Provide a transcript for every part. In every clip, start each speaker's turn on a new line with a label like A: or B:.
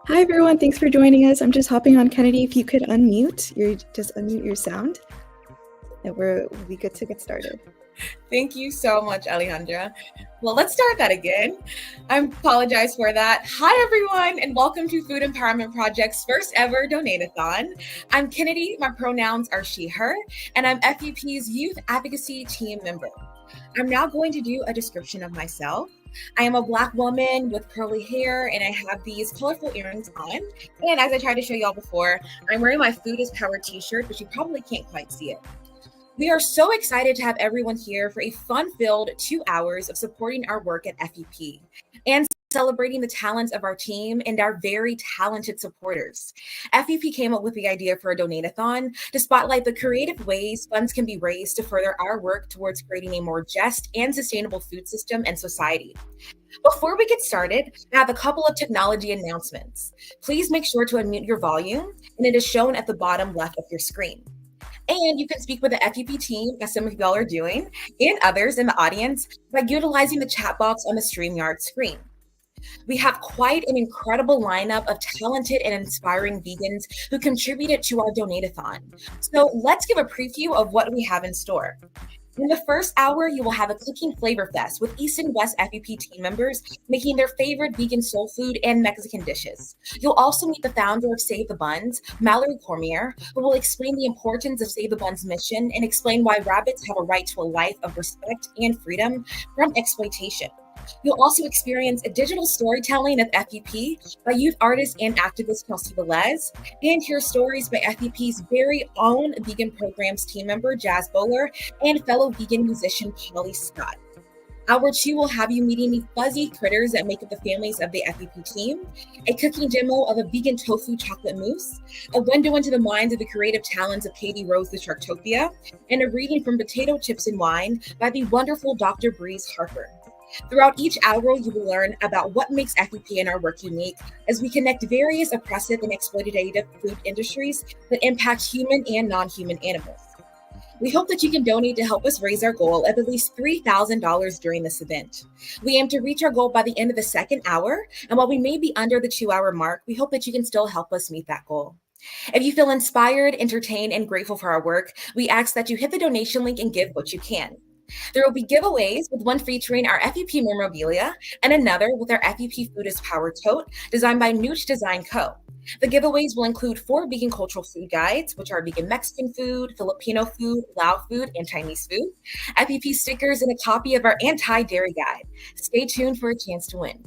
A: Hi everyone, thanks for joining us. I'm just hopping on. Kennedy, if you could just unmute your sound, and we'll be good to get started.
B: Thank you so much, Alejandra. Well, let's start that again. I apologize for that. Hi, everyone, and welcome to Food Empowerment Project's first ever donate-a-thon. I'm Kennedy, my pronouns are she, her, and I'm FEP's Youth Advocacy Team member. I'm now going to do a description of myself. I am a Black woman with curly hair, and I have these colorful earrings on. And as I tried to show y'all before, I'm wearing my Food is Power t-shirt, but you probably can't quite see it. We are so excited to have everyone here for a fun-filled 2 hours of supporting our work at FEP and celebrating the talents of our team and our very talented supporters. FEP came up with the idea for a donate-a-thon to spotlight the creative ways funds can be raised to further our work towards creating a more just and sustainable food system and society. Before we get started, I have a couple of technology announcements. Please make sure to unmute your volume, and it is shown at the bottom left of your screen. And you can speak with the FEP team, as some of y'all are doing, and others in the audience by utilizing the chat box on the StreamYard screen. We have quite an incredible lineup of talented and inspiring vegans who contributed to our donate-a-thon. So let's give a preview of what we have in store. In the first hour, you will have a cooking flavor fest with East and West F.E.P team members making their favorite vegan soul food and Mexican dishes. You'll also meet the founder of Save the Buns, Mallory Cormier, who will explain the importance of Save the Buns' mission and explain why rabbits have a right to a life of respect and freedom from exploitation. You'll also experience a digital storytelling of FEP by youth artist and activist Chelsea Velez, and hear stories by FEP's very own vegan programs team member Boler and fellow vegan musician Pauly Scott. Hour 2 will have you meeting the fuzzy critters that make up the families of the FEP team, a cooking demo of a vegan tofu chocolate mousse, a window into the minds of the creative talents of Katie Rose the Sharktopia, and a reading from Potato Chips and Wine by the wonderful Dr. Breeze Harper. Throughout each hour, you will learn about what makes FEP and our work unique as we connect various oppressive and exploitative food industries that impact human and non-human animals. We hope that you can donate to help us raise our goal of at least $3,000 during this event. We aim to reach our goal by the end of the second hour, and while we may be under the 2-hour mark, we hope that you can still help us meet that goal. If you feel inspired, entertained, and grateful for our work, we ask that you hit the donation link and give what you can. There will be giveaways, with one featuring our FEP memorabilia and another with our FEP Food is Power tote designed by Nooch Design Co. The giveaways will include 4 vegan cultural food guides, which are vegan Mexican food, Filipino food, Lao food, and Chinese food, FEP stickers, and a copy of our anti-dairy guide. Stay tuned for a chance to win.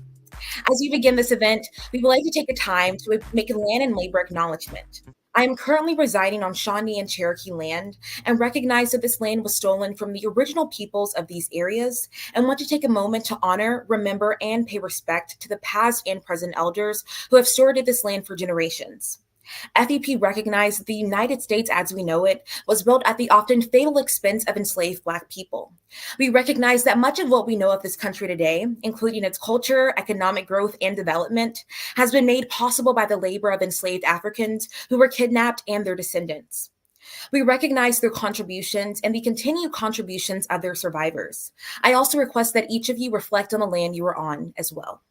B: As we begin this event, we would like to take a time to make a land and labor acknowledgement. I am currently residing on Shawnee and Cherokee land and recognize that this land was stolen from the original peoples of these areas and want to take a moment to honor, remember, and pay respect to the past and present elders who have stewarded this land for generations. FEP recognized that the United States as we know it was built at the often fatal expense of enslaved Black people. We recognize that much of what we know of this country today, including its culture, economic growth, and development, has been made possible by the labor of enslaved Africans who were kidnapped and their descendants. We recognize their contributions and the continued contributions of their survivors. I also request that each of you reflect on the land you are on as well.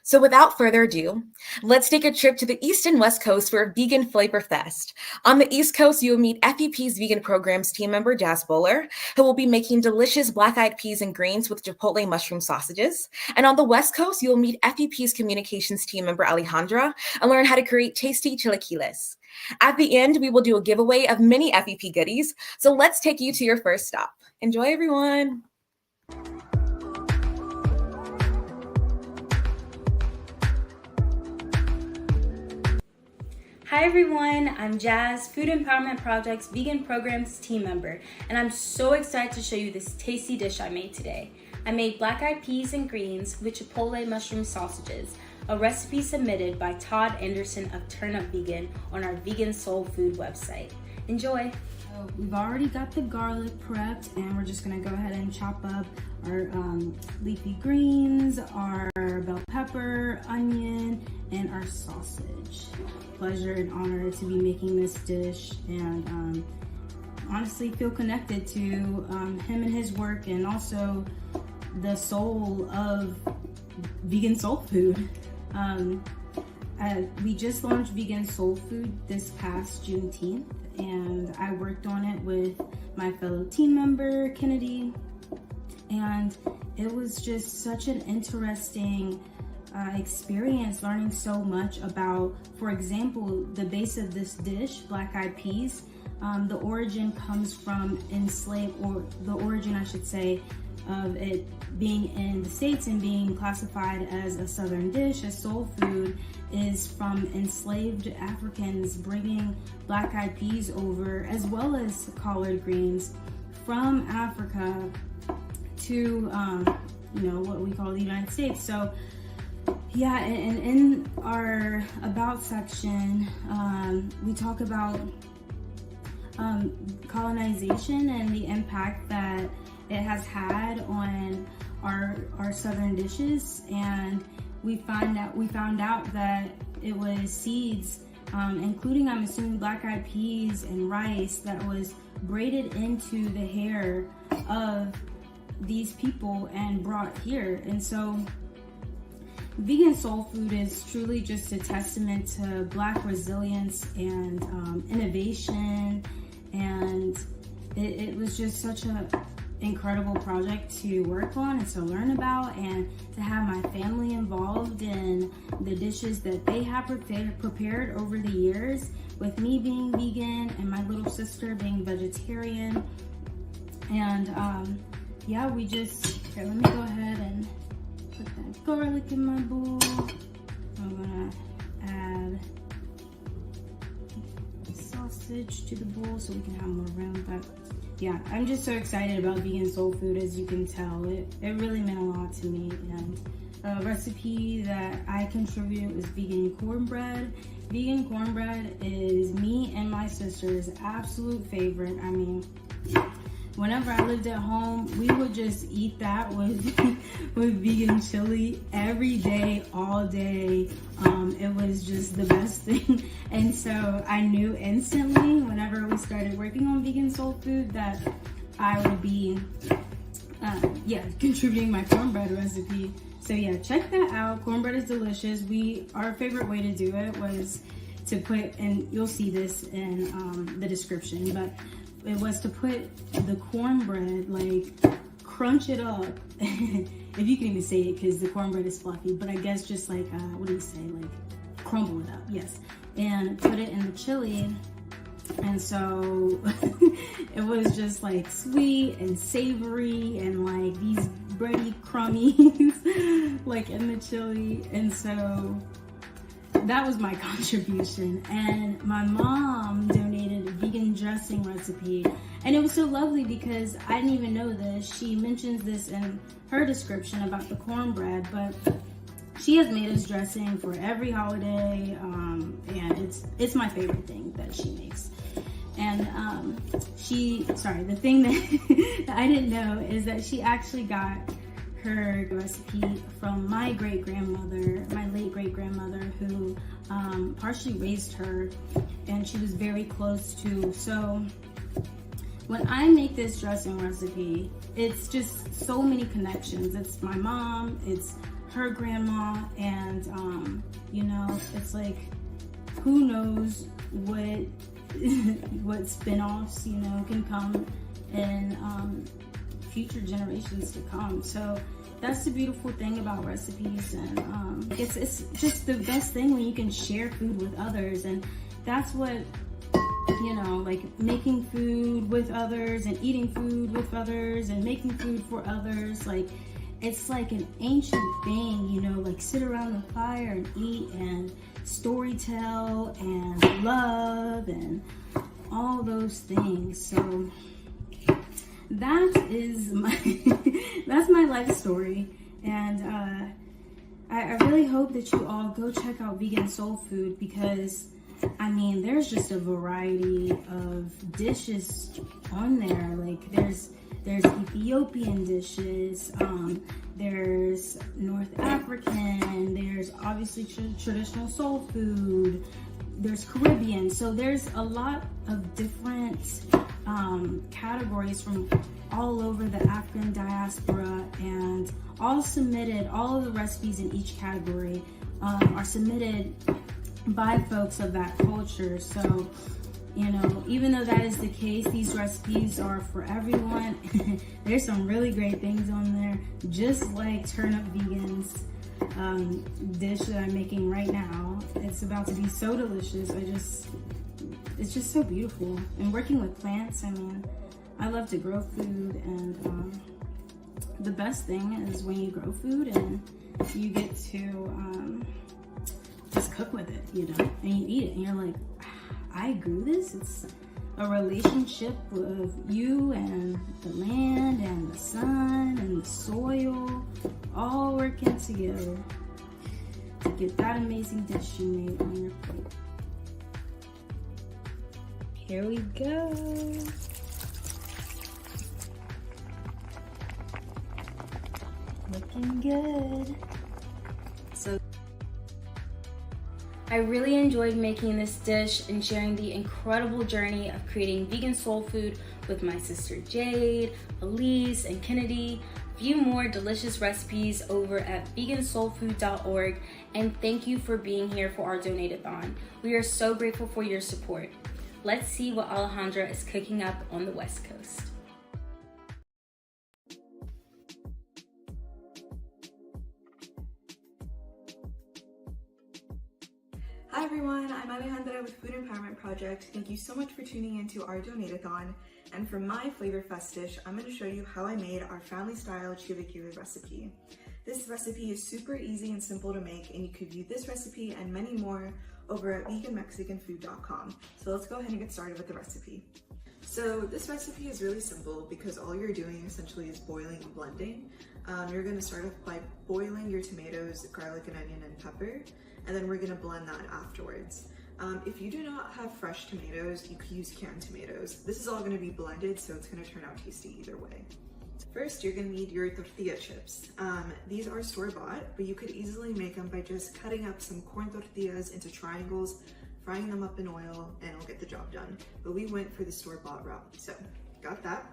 B: So without further ado, let's take a trip to the East and West Coast for a vegan flavor fest. On the East Coast, you will meet FEP's vegan programs team member Boler, who will be making delicious black-eyed peas and greens with chipotle mushroom sausages. And on the West Coast, you will meet FEP's communications team member Alejandra and learn how to create tasty chilaquiles. At the end, we will do a giveaway of many FEP goodies. So let's take you to your first stop. Enjoy, everyone.
C: Hi everyone, I'm Jazz, Food Empowerment Project's Vegan Programs team member, and I'm so excited to show you this tasty dish I made today. I made black-eyed peas and greens with chipotle mushroom sausages, a recipe submitted by Todd Anderson of Turn Up Vegan on our Vegan Soul Food website. Enjoy!
D: So we've already got the garlic prepped, and we're just gonna go ahead and chop up our leafy greens, our bell pepper, onion, and our sausage. Pleasure and honor to be making this dish, and honestly feel connected to him and his work, and also the soul of vegan soul food. We just launched vegan soul food this past Juneteenth, and I worked on it with my fellow team member, Kennedy, and it was just such an interesting experience, learning so much about, for example, the base of this dish, black-eyed peas. The origin comes from the origin, I should say, of it being in the States and being classified as a Southern dish, as soul food, is from enslaved Africans bringing black-eyed peas over, as well as collard greens, from Africa to, what we call the United States. So, yeah, and in our About section, we talk about colonization and the impact that it has had on our Southern dishes, and we found out that it was seeds, including, I'm assuming, black-eyed peas and rice, that was braided into the hair of these people and brought here. And so vegan soul food is truly just a testament to Black resilience and innovation, and it was just such an incredible project to work on and to learn about, and to have my family involved in the dishes that they have prepared over the years, with me being vegan and my little sister being vegetarian. And yeah, we just, here, let me go ahead and put that garlic in my bowl. I'm gonna add sausage to the bowl so we can have more room. But yeah, I'm just so excited about vegan soul food, as you can tell. It really meant a lot to me. And a recipe that I contribute is vegan cornbread. Vegan cornbread is me and my sister's absolute favorite. I mean, whenever I lived at home, we would just eat that with vegan chili every day, all day. It was just the best thing. And so I knew instantly, whenever we started working on vegan soul food, that I would be, contributing my cornbread recipe. So yeah, check that out. Cornbread is delicious. Our favorite way to do it was to put, and you'll see this in the description, but it was to put the cornbread, like, crunch it up. If you can even say it, because the cornbread is fluffy, but I guess just like, what do you say? Like, crumble it up, yes. And put it in the chili. And so it was just like sweet and savory and like these bready crummies like in the chili. And so that was my contribution. And my mom donated a vegan dressing recipe, and it was so lovely because I didn't even know this. She mentions this in her description about the cornbread, but she has made us dressing for every holiday, and it's my favorite thing that she makes. And the thing that I didn't know is that she actually got her recipe from my late great grandmother, who partially raised her, and she was very close to. So when I make this dressing recipe, it's just so many connections. It's my mom, it's her grandma, and it's like, who knows what spin-offs can come in future generations to come. So that's the beautiful thing about recipes, and it's just the best thing when you can share food with others. And that's what, like, making food with others and eating food with others and making food for others, like, it's like an ancient thing, like sit around the fire and eat and story tell and love and all those things. So that is that's my life story. And I really hope that you all go check out vegan soul food, because I mean, there's just a variety of dishes on there. Like, there's Ethiopian dishes, there's North African, there's obviously traditional soul food, there's Caribbean. So there's a lot of different categories from all over the African diaspora, and all of the recipes in each category are submitted by folks of that culture. So, you know, even though that is the case, these recipes are for everyone. There's some really great things on there, just like Turn Up Vegan's dish that I'm making right now. It's about to be so delicious. It's just so beautiful. And working with plants, I mean, I love to grow food, and the best thing is when you grow food and you get to just cook with it, you know, and you eat it, and you're like, I grew this. It's a relationship with you and the land and the sun and the soil all working together to get that amazing dish you made on your plate.
A: Here we go. Looking good.
C: So I really enjoyed making this dish and sharing the incredible journey of creating vegan soul food with my sister Jade, Elise, and Kennedy. View more delicious recipes over at vegansoulfood.org, and thank you for being here for our Donate-a-thon. We are so grateful for your support. Let's see what Alejandra is cooking up on the West Coast.
A: Hi everyone, I'm Alejandra with Food Empowerment Project. Thank you so much for tuning into our Donate-a-thon. And for my Flavor Fest dish, I'm going to show you how I made our family style chilaquiles recipe. This recipe is super easy and simple to make, and you could view this recipe and many more over at veganmexicanfood.com. So let's go ahead and get started with the recipe. So this recipe is really simple because all you're doing essentially is boiling and blending. You're going to start off by boiling your tomatoes, garlic and onion and pepper, and then we're going to blend that afterwards. If you do not have fresh tomatoes, you could use canned tomatoes. This is all going to be blended, so it's going to turn out tasty either way. First, you're going to need your tortilla chips. These are store-bought, but you could easily make them by just cutting up some corn tortillas into triangles, frying them up in oil, and it'll get the job done. But we went for the store-bought route, so got that.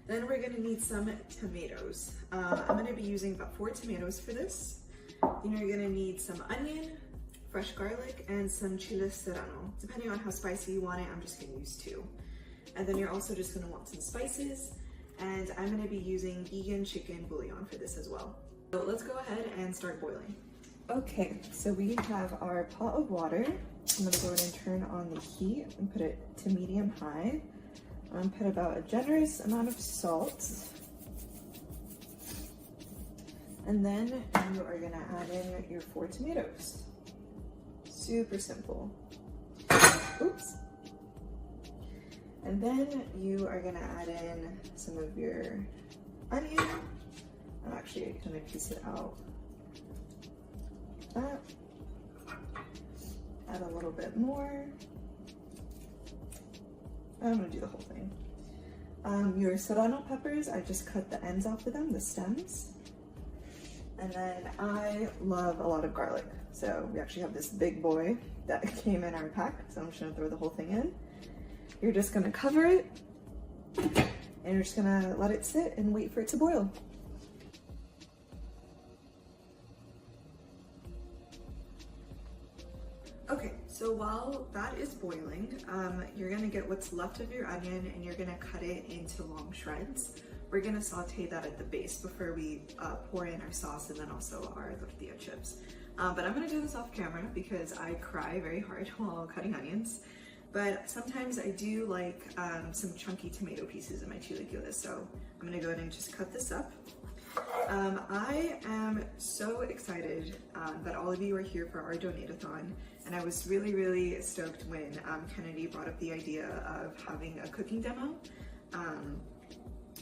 A: Then we're going to need some tomatoes. I'm going to be using about 4 tomatoes for this. Then you're going to need some onion, fresh garlic, and some chile serrano. Depending on how spicy you want it, I'm just going to use 2. And then you're also just going to want some spices, and I'm going to be using vegan chicken bouillon for this as well. So let's go ahead and start boiling. Okay, so we have our pot of water. I'm going to go ahead and turn on the heat and put it to medium high. Put about a generous amount of salt. And then you are going to add in your 4 tomatoes. Super simple. Oops. And then you are going to add in some of your onion. I'm actually going to piece it out. That. Add a little bit more. I'm going to do the whole thing. Your serrano peppers, I just cut the ends off of them, the stems. And then I love a lot of garlic. So we actually have this big boy that came in our pack. So I'm just gonna throw the whole thing in. You're just gonna cover it and you're just gonna let it sit and wait for it to boil. Okay, so while that is boiling, you're gonna get what's left of your onion and you're gonna cut it into long shreds. We're gonna saute that at the base before we pour in our sauce and then also our tortilla chips. But I'm gonna do this off camera because I cry very hard while cutting onions. But sometimes I do like some chunky tomato pieces in my chilaquiles, so I'm gonna go ahead and just cut this up. I am so excited that all of you are here for our Donate-a-thon, and I was really stoked when Kennedy brought up the idea of having a cooking demo.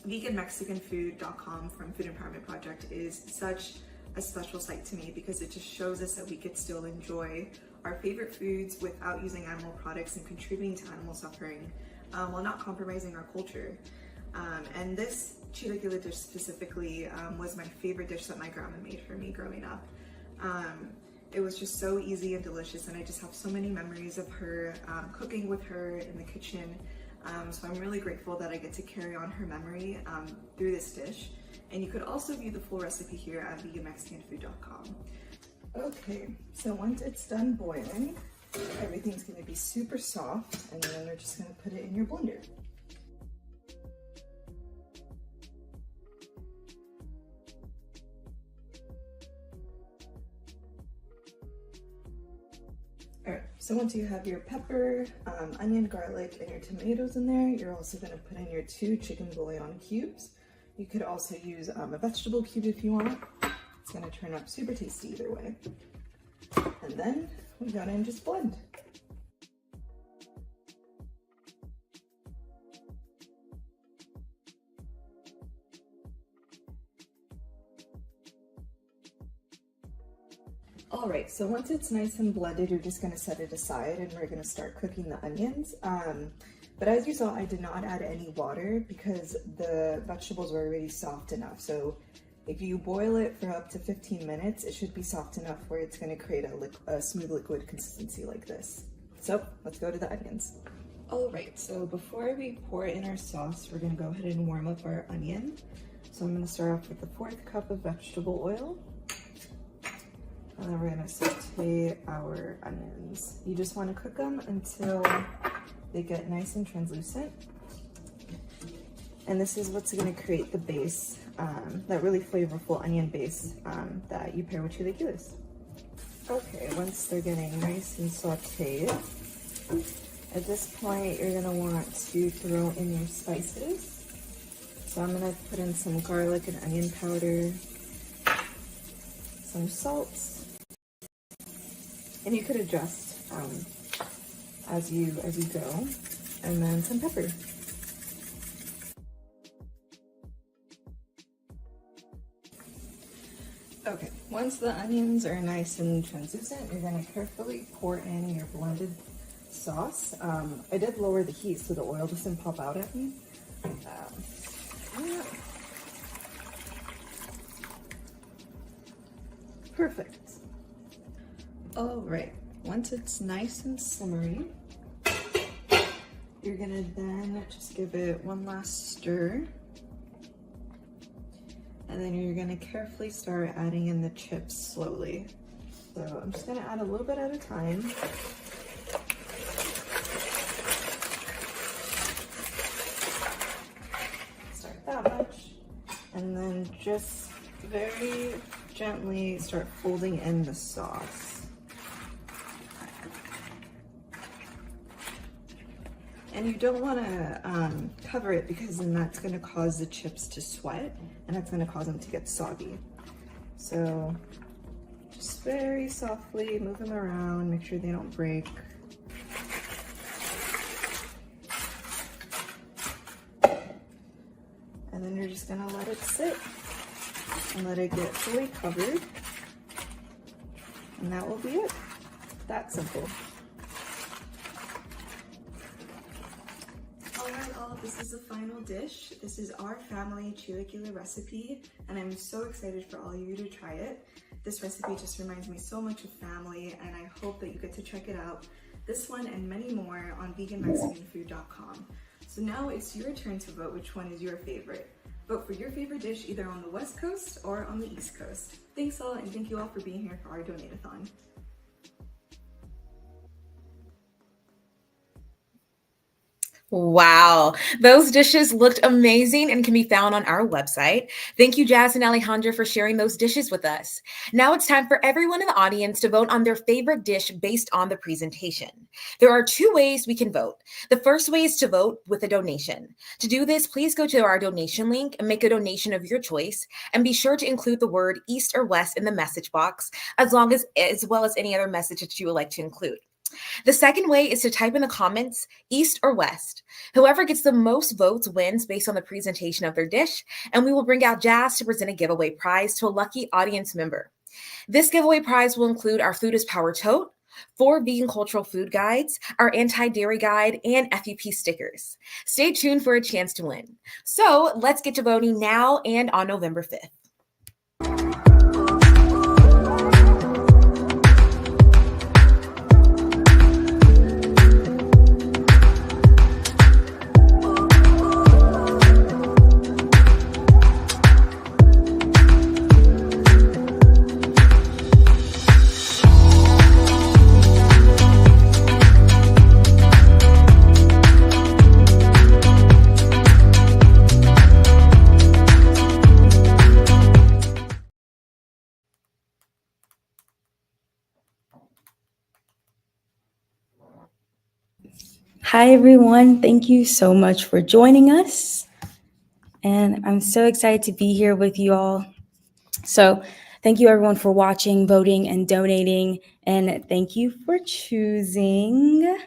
A: veganmexicanfood.com from Food Empowerment Project is such a special site to me because it just shows us that we could still enjoy our favorite foods without using animal products and contributing to animal suffering while not compromising our culture. And this chilaquile dish specifically was my favorite dish that my grandma made for me growing up. It was just so easy and delicious, and I just have so many memories of her cooking with her in the kitchen. So I'm really grateful that I get to carry on her memory through this dish. And you could also view the full recipe here at veganmexicanfood.com. Okay, so once it's done boiling, everything's going to be super soft, and then we're just going to put it in your blender. Alright, so once you have your pepper, onion, garlic, and your tomatoes in there, you're also going to put in your 2 chicken bouillon cubes. You could also use a vegetable cube if you want. It's going to turn out super tasty either way. And then we go and just blend. All right, so once it's nice and blended, you're just gonna set it aside and we're gonna start cooking the onions. But as you saw, I did not add any water because the vegetables were already soft enough. So if you boil it for up to 15 minutes, it should be soft enough where it's gonna create a smooth liquid consistency like this. So let's go to the onions. All right, so before we pour in our sauce, we're gonna go ahead and warm up our onion. So I'm gonna start off with the 1/4 cup of vegetable oil. And then we're gonna saute our onions. You just wanna cook them until they get nice and translucent. And this is what's gonna create the base, that really flavorful onion base that you pair with chilaquiles. Okay, once they're getting nice and sauteed, at this point you're gonna want to throw in your spices. So I'm gonna put in some garlic and onion powder, some salt, and you could adjust as you go, and then some pepper. Okay, once the onions are nice and translucent, you're gonna carefully pour in your blended sauce. I did lower the heat so the oil doesn't pop out at me. Perfect. All right, once it's nice and simmery, you're gonna then just give it one last stir. And then you're gonna carefully start adding in the chips slowly. So I'm just gonna add a little bit at a time. Start that much. And then just very gently start folding in the sauce. And you don't want to cover it because then that's going to cause the chips to sweat and that's going to cause them to get soggy. So just very softly move them around, make sure they don't break. And then you're just going to let it sit and let it get fully covered. And that will be it. That simple. This is the final dish. This is our family chilaquile recipe, and I'm so excited for all of you to try it. This recipe just reminds me so much of family, and I hope that you get to check it out. This one and many more on veganmexicanfood.com. So now it's your turn to vote which one is your favorite. Vote for your favorite dish either on the West Coast or on the East Coast. Thanks all, and thank you all for being here for our Donate-a-thon.
B: Wow, those dishes looked amazing and can be found on our website. Thank you, Jazz and Alejandra, for sharing those dishes with us. Now it's time for everyone in the audience to vote on their favorite dish based on the presentation. There are 2 ways we can vote. The first way is to vote with a donation. To do this, please go to our donation link and make a donation of your choice, and be sure to include the word East or West in the message box, as well as any other message that you would like to include. The second way is to type in the comments, East or West. Whoever gets the most votes wins based on the presentation of their dish, and we will bring out Jazz to present a giveaway prize to a lucky audience member. This giveaway prize will include our Food is Power tote, 4 vegan cultural food guides, our anti-dairy guide, and F.E.P stickers. Stay tuned for a chance to win. So let's get to voting now and on November 5th.
E: Hi, everyone. Thank you so much for joining us. And I'm so excited to be here with you all. So, thank you, everyone, for watching, voting, and donating. And thank you for choosing.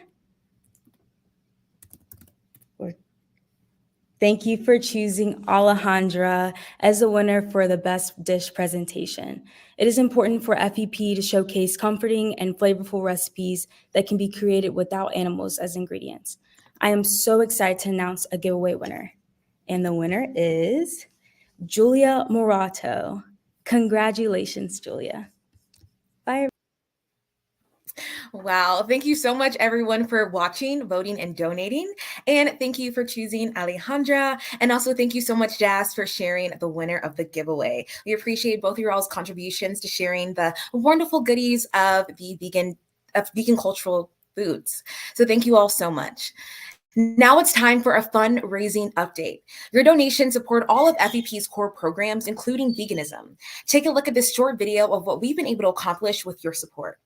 E: Thank you for choosing Alejandra as the winner for the best dish presentation. It is important for FEP to showcase comforting and flavorful recipes that can be created without animals as ingredients. I am so excited to announce a giveaway winner. And the winner is Julia Morato. Congratulations, Julia. Bye.
B: Wow. Thank you so much, everyone, for watching, voting, and donating. And thank you for choosing Alejandra. And also thank you so much, Jazz, for sharing the winner of the giveaway. We appreciate both of your all's contributions to sharing the wonderful goodies of the vegan cultural foods. So thank you all so much. Now it's time for a fundraising update. Your donations support all of FEP's core programs, including veganism. Take a look at this short video of what we've been able to accomplish with your support.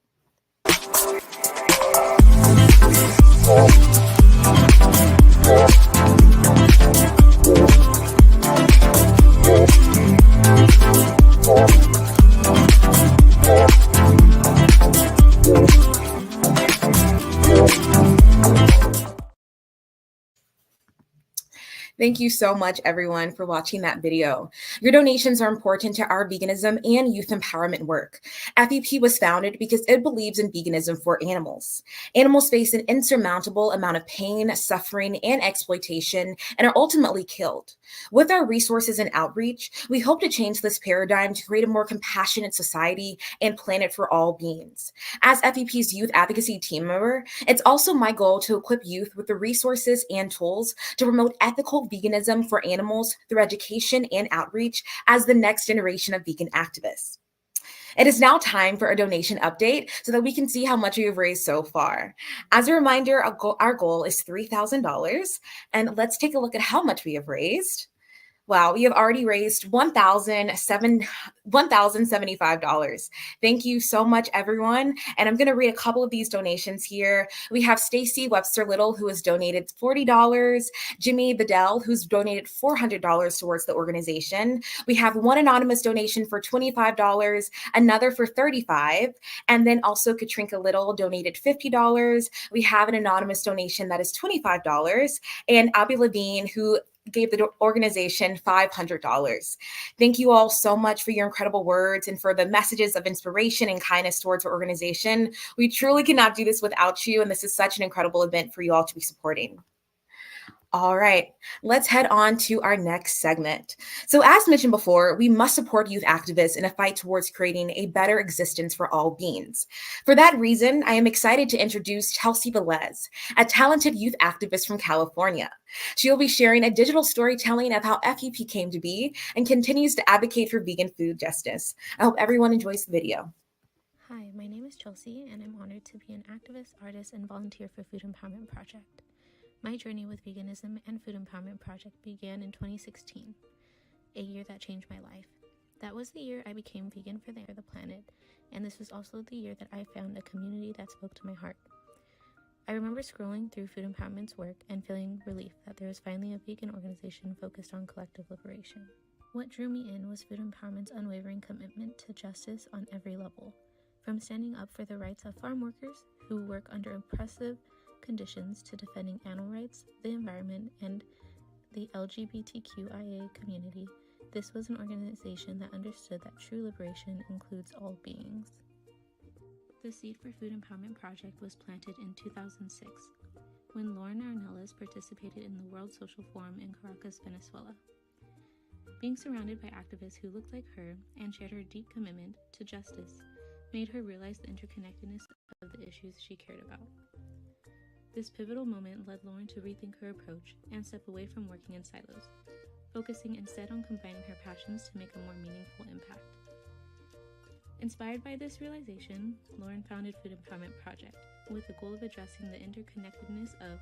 B: Thank you so much, everyone, for watching that video. Your donations are important to our veganism and youth empowerment work. FEP was founded because it believes in veganism for animals. Animals face an insurmountable amount of pain, suffering, and exploitation, and are ultimately killed. With our resources and outreach, we hope to change this paradigm to create a more compassionate society and planet for all beings. As FEP's youth advocacy team member, it's also my goal to equip youth with the resources and tools to promote ethical veganism for animals through education and outreach as the next generation of vegan activists. It is now time for a donation update so that we can see how much we have raised so far. As a reminder, our goal is $3,000, and let's take a look at how much we have raised. Wow, we have already raised $1,075. Thank you so much, everyone. And I'm going to read a couple of these donations here. We have Stacy Webster Little, who has donated $40, Jimmy Bedell, who's donated $400 towards the organization. We have one anonymous donation for $25, another for $35, and then also Katrinka Little donated $50. We have an anonymous donation that is $25, and Abby Levine, who gave the organization $500. Thank you all so much for your incredible words and for the messages of inspiration and kindness towards our organization. We truly cannot do this without you, and this is such an incredible event for you all to be supporting. All right, let's head on to our next segment. So as mentioned before, we must support youth activists in a fight towards creating a better existence for all beings. For that reason, I am excited to introduce Chelsea Velez, a talented youth activist from California. She will be sharing a digital storytelling of how FEP came to be and continues to advocate for vegan food justice. I hope everyone enjoys the video.
F: Hi, my name is Chelsea, and I'm honored to be an activist, artist, and volunteer for Food Empowerment Project. My journey with veganism and Food Empowerment Project began in 2016, a year that changed my life. That was the year I became vegan for the planet, and this was also the year that I found a community that spoke to my heart. I remember scrolling through Food Empowerment's work and feeling relief that there was finally a vegan organization focused on collective liberation. What drew me in was Food Empowerment's unwavering commitment to justice on every level, from standing up for the rights of farm workers who work under oppressive conditions to defending animal rights, the environment, and the LGBTQIA community. This was an organization that understood that true liberation includes all beings. The seed for Food Empowerment Project was planted in 2006, when Lauren Arnellis participated in the World Social Forum in Caracas, Venezuela. Being surrounded by activists who looked like her and shared her deep commitment to justice made her realize the interconnectedness of the issues she cared about. This pivotal moment led Lauren to rethink her approach and step away from working in silos, focusing instead on combining her passions to make a more meaningful impact. Inspired by this realization, Lauren founded Food Empowerment Project with the goal of addressing the interconnectedness of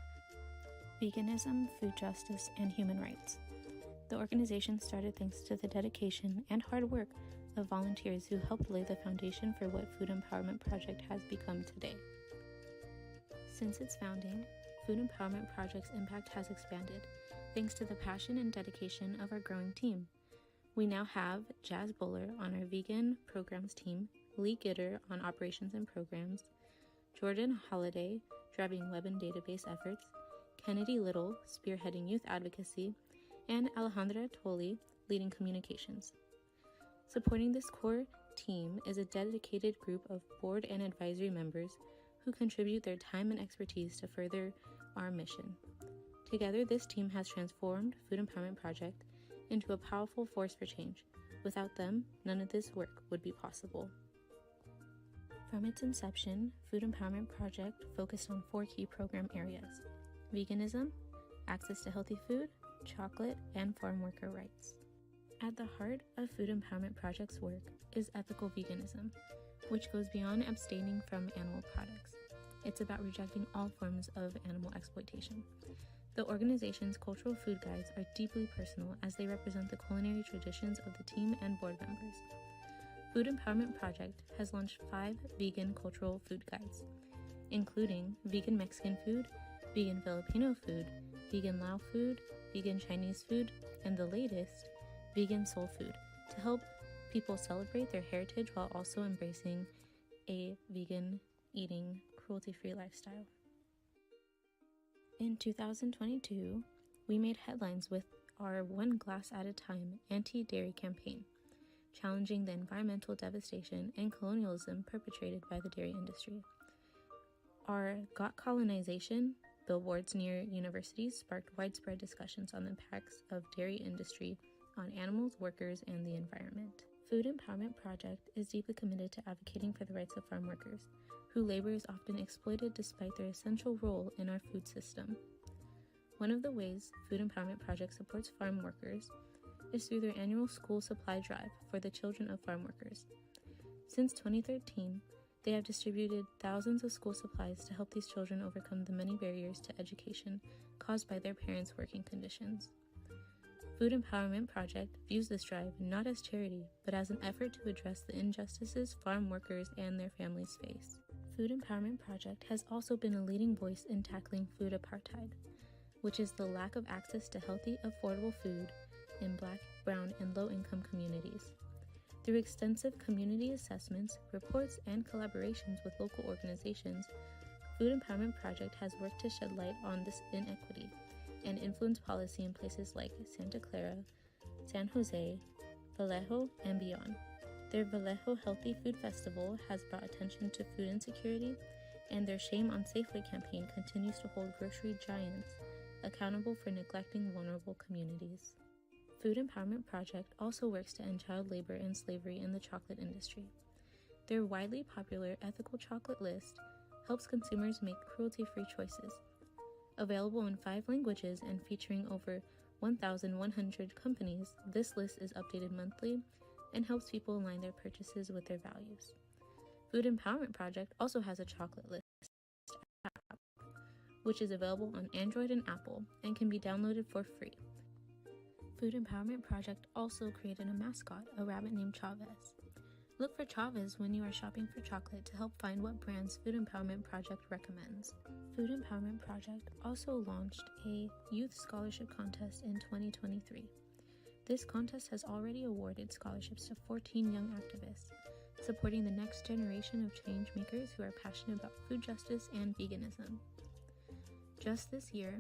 F: veganism, food justice, and human rights. The organization started thanks to the dedication and hard work of volunteers who helped lay the foundation for what Food Empowerment Project has become today. Since its founding, Food Empowerment Project's impact has expanded, thanks to the passion and dedication of our growing team. We now have Jazz Boler on our vegan programs team, Lee Gitter on operations and programs, Jordan Holliday driving web and database efforts, Kennedy Little spearheading youth advocacy, and Alejandra Toli leading communications. Supporting this core team is a dedicated group of board and advisory members who contribute their time and expertise to further our mission. Together, this team has transformed Food Empowerment Project into a powerful force for change. Without them, none of this work would be possible. From its inception, Food Empowerment Project focused on 4 key program areas: veganism, access to healthy food, chocolate, and farm worker rights. At the heart of Food Empowerment Project's work is ethical veganism, which goes beyond abstaining from animal products. It's about rejecting all forms of animal exploitation. The organization's cultural food guides are deeply personal as they represent the culinary traditions of the team and board members. Food Empowerment Project has launched 5 vegan cultural food guides, including vegan Mexican food, vegan Filipino food, vegan Lao food, vegan Chinese food, and the latest, vegan soul food, to help people celebrate their heritage while also embracing a vegan eating, cruelty-free lifestyle. In 2022, we made headlines with our One Glass at a Time anti-dairy campaign, challenging the environmental devastation and colonialism perpetrated by the dairy industry. Our Got Colonization billboards near universities sparked widespread discussions on the impacts of dairy industry on animals, workers, and the environment. Food Empowerment Project is deeply committed to advocating for the rights of farm workers, whose labor is often exploited despite their essential role in our food system. One of the ways Food Empowerment Project supports farm workers is through their annual school supply drive for the children of farm workers. Since 2013, they have distributed thousands of school supplies to help these children overcome the many barriers to education caused by their parents' working conditions. Food Empowerment Project views this drive not as charity, but as an effort to address the injustices farm workers and their families face. Food Empowerment Project has also been a leading voice in tackling food apartheid, which is the lack of access to healthy, affordable food in Black, brown, and low-income communities. Through extensive community assessments, reports, and collaborations with local organizations, Food Empowerment Project has worked to shed light on this inequity and influence policy in places like Santa Clara, San Jose, Vallejo, and beyond. Their Vallejo Healthy Food Festival has brought attention to food insecurity, and their Shame on Safely campaign continues to hold grocery giants accountable for neglecting vulnerable communities. Food Empowerment Project also works to end child labor and slavery in the chocolate industry. Their widely popular ethical chocolate list helps consumers make cruelty-free choices. Available in 5 languages and featuring over 1,100 companies, this list is updated monthly and helps people align their purchases with their values. Food Empowerment Project also has a chocolate list app, which is available on Android and Apple and can be downloaded for free. Food Empowerment Project also created a mascot, a rabbit named Chavez. Look for Chavez when you are shopping for chocolate to help find what brands Food Empowerment Project recommends. Food Empowerment Project also launched a youth scholarship contest in 2023. This contest has already awarded scholarships to 14 young activists, supporting the next generation of change makers who are passionate about food justice and veganism. Just this year,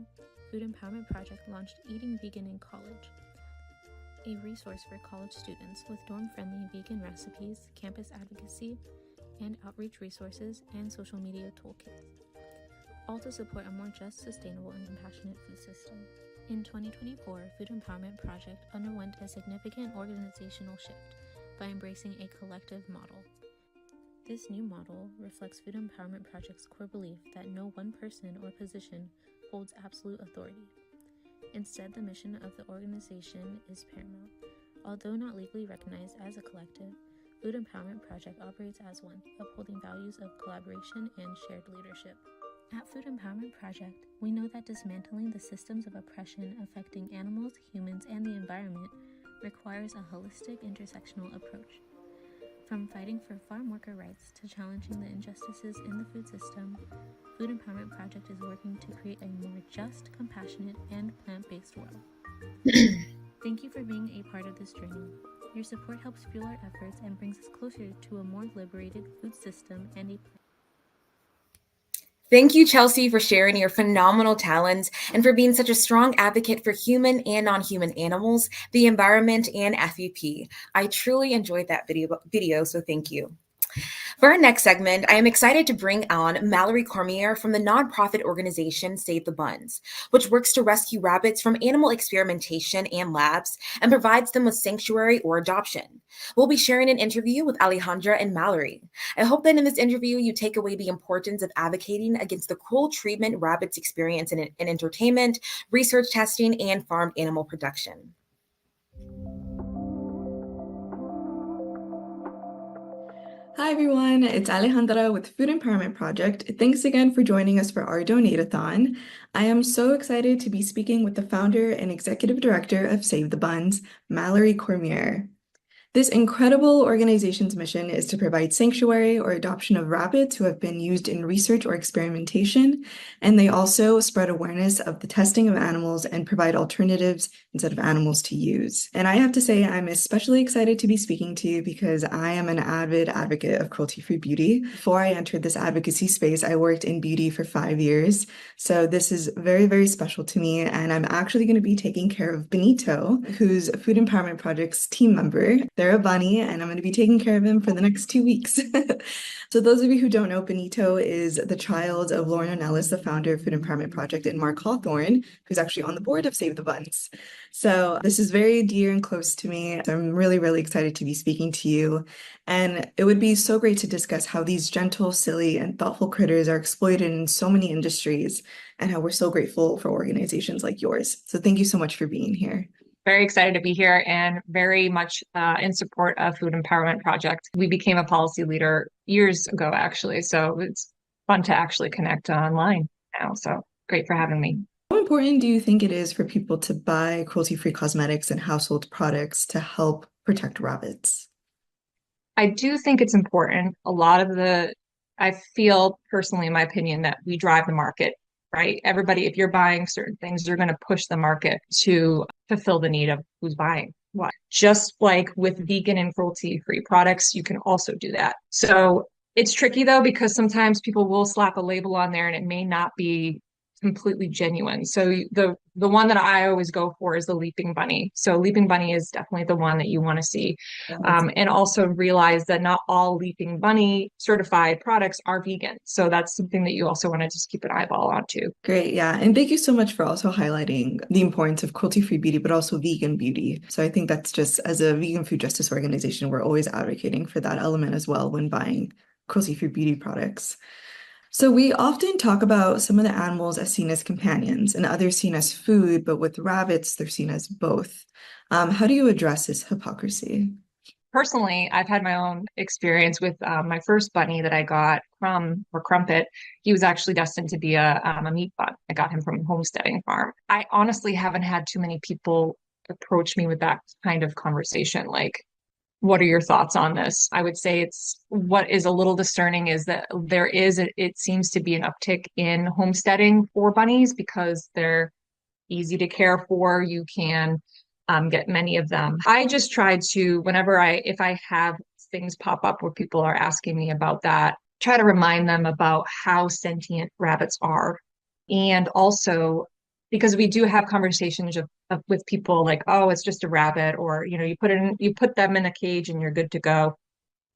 F: Food Empowerment Project launched Eating Vegan in College, a resource for college students with dorm-friendly vegan recipes, campus advocacy, and outreach resources and social media toolkits, all to support a more just, sustainable, and compassionate food system. In 2024, Food Empowerment Project underwent a significant organizational shift by embracing a collective model. This new model reflects Food Empowerment Project's core belief that no one person or position holds absolute authority. Instead, the mission of the organization is paramount. Although not legally recognized as a collective, Food Empowerment Project operates as one, upholding values of collaboration and shared leadership. At Food Empowerment Project, we know that dismantling the systems of oppression affecting animals, humans, and the environment requires a holistic, intersectional approach. From fighting for farm worker rights to challenging the injustices in the food system, Food Empowerment Project is working to create a more just, compassionate, and plant-based world. Thank you for being a part of this journey. Your support helps fuel our efforts and brings us closer to a more liberated food system and a
B: Thank you, Chelsea, for sharing your phenomenal talents and for being such a strong advocate for human and non-human animals, the environment, and FEP. I truly enjoyed that video, so thank you. For our next segment, I am excited to bring on Mallory Cormier from the nonprofit organization Save the Buns, which works to rescue rabbits from animal experimentation and labs and provides them with sanctuary or adoption. We'll be sharing an interview with Alejandra and Mallory. I hope that in this interview you take away the importance of advocating against the cruel treatment rabbits experience in entertainment, research testing, and farmed animal production.
A: Hi everyone, it's Alejandra with Food Empowerment Project. Thanks again for joining us for our Donate-a-thon. I am so excited to be speaking with the founder and executive director of Save the Buns, Mallory Cormier. This incredible organization's mission is to provide sanctuary or adoption of rabbits who have been used in research or experimentation, and they also spread awareness of the testing of animals and provide alternatives instead of animals to use. And I have to say, I'm especially excited to be speaking to you because I am an avid advocate of cruelty-free beauty. Before I entered this advocacy space, I worked in beauty for 5 years, so this is very, very special to me, and I'm actually going to be taking care of Benito, who's Food Empowerment Project's team member. They're a bunny, and I'm going to be taking care of him for the next 2 weeks. So those of you who don't know, Benito is the child of Lauren O'Nellis, the founder of Food Empowerment Project, and Mark Hawthorne, who's actually on the board of Save the Buns. So this is very dear and close to me. So I'm really, really excited to be speaking to you. And it would be so great to discuss how these gentle, silly, and thoughtful critters are exploited in so many industries and how we're so grateful for organizations like yours. So thank you so much for being here.
G: Very excited to be here and very much in support of Food Empowerment Project. We became a policy leader years ago, actually. So it's fun to actually connect online now. So great for having me.
A: How important do you think it is for people to buy cruelty-free cosmetics and household products to help protect rabbits?
G: I do think it's important. I feel personally, in my opinion, that we drive the market, right? Everybody, if you're buying certain things, you're going to push the market to fulfill the need of who's buying what. Just like with vegan and cruelty-free products, you can also do that. So it's tricky though, because sometimes people will slap a label on there and it may not be completely genuine. So the one that I always go for is the leaping bunny. So leaping bunny is definitely the one that you want to see. And also realize that not all leaping bunny certified products are vegan. So that's something that you also want to just keep an eyeball on too.
A: Great, yeah. And thank you so much for also highlighting the importance of cruelty-free beauty, but also vegan beauty. So I think that's just, as a vegan food justice organization, we're always advocating for that element as well when buying cruelty-free beauty products. So we often talk about some of the animals as seen as companions and others seen as food, but with rabbits, they're seen as both. How do you address this hypocrisy?
G: Personally, I've had my own experience with my first bunny that I got from, or Crumpet. He was actually destined to be a meat bun. I got him from a homesteading farm. I honestly haven't had too many people approach me with that kind of conversation. Like, what are your thoughts on this? I would say what is a little discerning is that it seems to be an uptick in homesteading for bunnies because they're easy to care for. You can get many of them. I just try to, if I have things pop up where people are asking me about that, try to remind them about how sentient rabbits are. And also, because we do have conversations with people like, oh, it's just a rabbit, or you put them in a cage and you're good to go.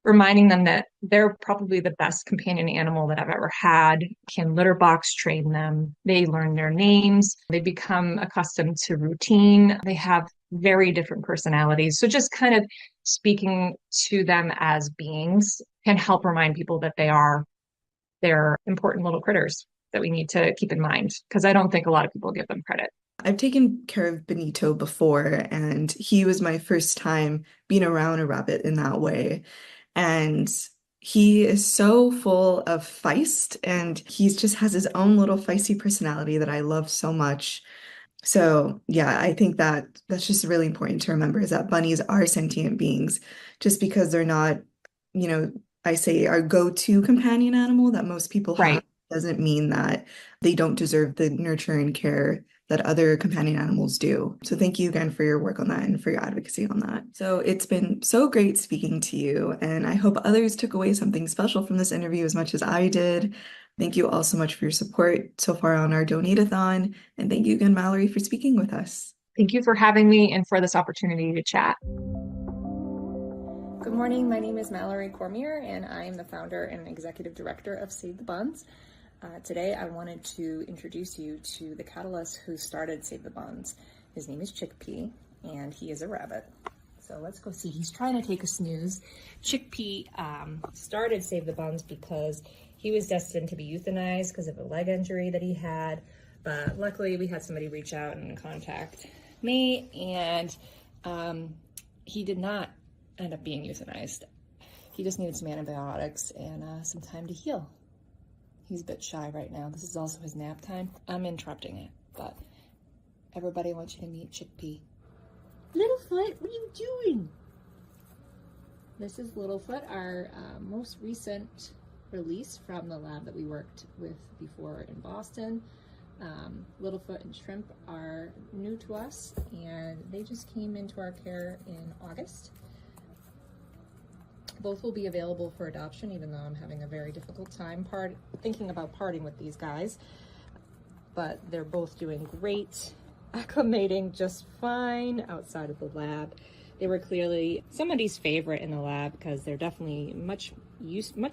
G: Reminding them that they're probably the best companion animal that I've ever had. Can litter box train them. They learn their names. They become accustomed to routine. They have very different personalities. So just kind of speaking to them as beings can help remind people that they're important little critters that we need to keep in mind, because I don't think a lot of people give them credit.
A: I've taken care of Benito before, and he was my first time being around a rabbit in that way. And he is so full of feist, and he just has his own little feisty personality that I love so much. So yeah, I think that's just really important to remember, is that bunnies are sentient beings. Just because they're not I say our go-to companion animal that most people have
G: Right.
A: doesn't mean that they don't deserve the nurture and care that other companion animals do. So thank you again for your work on that and for your advocacy on that. So it's been so great speaking to you, and I hope others took away something special from this interview as much as I did. Thank you all so much for your support so far on our Donate-a-thon, and thank you again, Mallory, for speaking with us.
G: Thank you for having me and for this opportunity to chat.
H: Good morning, my name is Mallory Cormier, and I am the founder and executive director of Save the Buns. Today I wanted to introduce you to the catalyst who started Save the Buns. His name is Chickpea, and he is a rabbit. So let's go see. He's trying to take a snooze. Chickpea started Save the Buns because he was destined to be euthanized because of a leg injury that he had. But luckily we had somebody reach out and contact me, and he did not end up being euthanized. He just needed some antibiotics and some time to heal. He's a bit shy right now. This is also his nap time. I'm interrupting it, but everybody wants you to meet Chickpea. Littlefoot, what are you doing? This is Littlefoot, our most recent release from the lab that we worked with before in Boston. Littlefoot and Shrimp are new to us, and they just came into our care in August. Both will be available for adoption, even though I'm having a very difficult time thinking about parting with these guys. But they're both doing great, acclimating just fine outside of the lab. They were clearly somebody's favorite in the lab because they're definitely much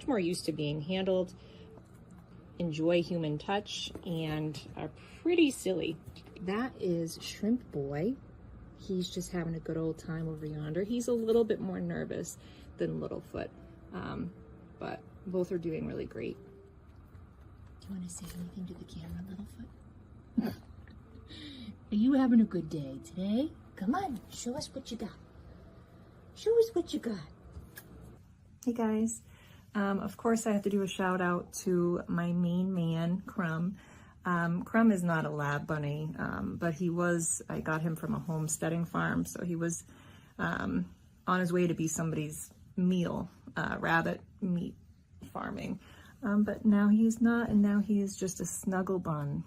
H: more used to being handled, enjoy human touch, and are pretty silly. That is Shrimp Boy. He's just having a good old time over yonder. He's a little bit more nervous than Littlefoot, but both are doing really great. Do you want to say anything to the camera, Littlefoot? Are you having a good day today? Come on, show us what you got. Show us what you got. Hey guys, of course I have to do a shout out to my main man, Crumb. Crumb is not a lab bunny, but I got him from a homesteading farm, so he was on his way to be somebody's meal, rabbit meat farming. But now he's not, and now he is just a snuggle bun.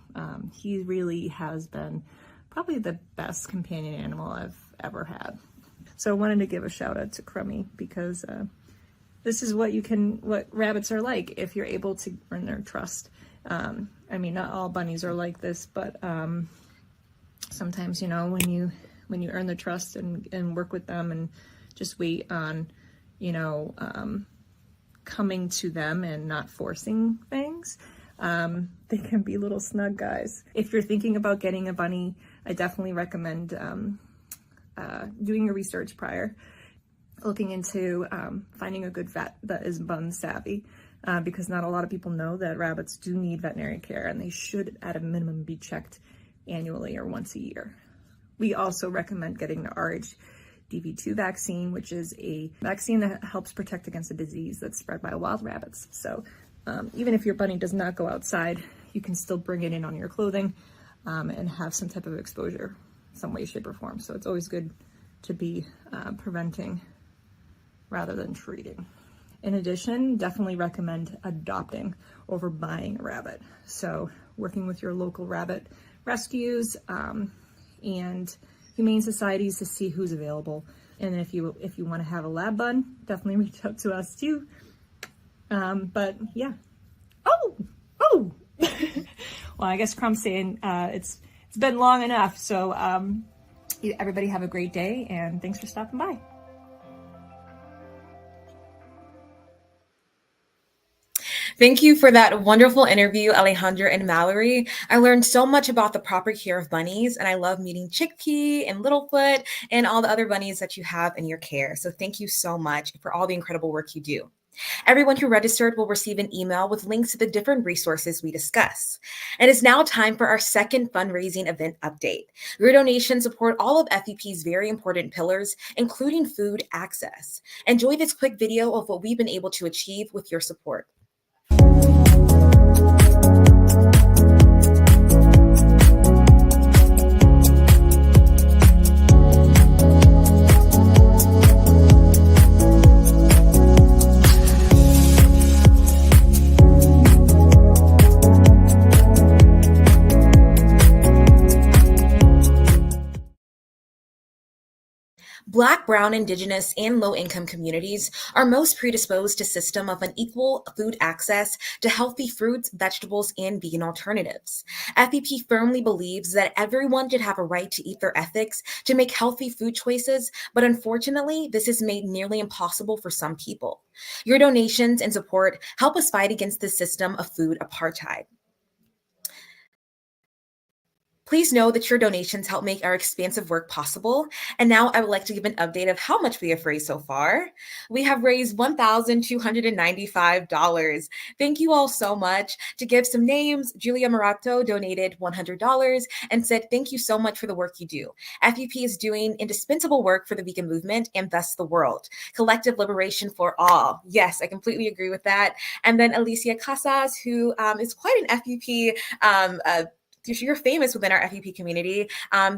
H: He really has been probably the best companion animal I've ever had. So I wanted to give a shout out to Crummy because this is what rabbits are like if you're able to earn their trust. I mean, not all bunnies are like this, but sometimes, when you earn their trust and work with them and just wait on, coming to them and not forcing things, they can be little snug guys. If you're thinking about getting a bunny, I definitely recommend doing your research prior, looking into finding a good vet that is bun savvy, because not a lot of people know that rabbits do need veterinary care, and they should at a minimum be checked annually or once a year. We also recommend getting the RHDV2 vaccine, which is a vaccine that helps protect against a disease that's spread by wild rabbits. So even if your bunny does not go outside, you can still bring it in on your clothing and have some type of exposure, some way, shape, or form. So it's always good to be preventing rather than treating. In addition, definitely recommend adopting over buying a rabbit. So working with your local rabbit rescues and humane societies to see who's available. And if you want to have a lab bun, definitely reach out to us too. But yeah. Oh. Well, I guess Crumb's saying it's been long enough. So everybody have a great day, and thanks for stopping by.
B: Thank you for that wonderful interview, Alejandra and Mallory. I learned so much about the proper care of bunnies, and I love meeting Chickpea and Littlefoot and all the other bunnies that you have in your care. So thank you so much for all the incredible work you do. Everyone who registered will receive an email with links to the different resources we discuss. And it's now time for our second fundraising event update. Your donations support all of FEP's very important pillars, including food access. Enjoy this quick video of what we've been able to achieve with your support. Black, Brown, Indigenous, and low-income communities are most predisposed to system of unequal food access to healthy fruits, vegetables, and vegan alternatives. FEP firmly believes that everyone should have a right to eat their ethics to make healthy food choices, but unfortunately, this is made nearly impossible for some people. Your donations and support help us fight against the system of food apartheid. Please know that your donations help make our expansive work possible. And now I would like to give an update of how much we have raised so far. We have raised $1,295. Thank you all so much. To give some names, Julia Morato donated $100 and said, "Thank you so much for the work you do. FEP is doing indispensable work for the vegan movement and thus the world. Collective liberation for all." Yes, I completely agree with that. And then Alicia Casas, who is quite an FEP you're famous within our FEP community.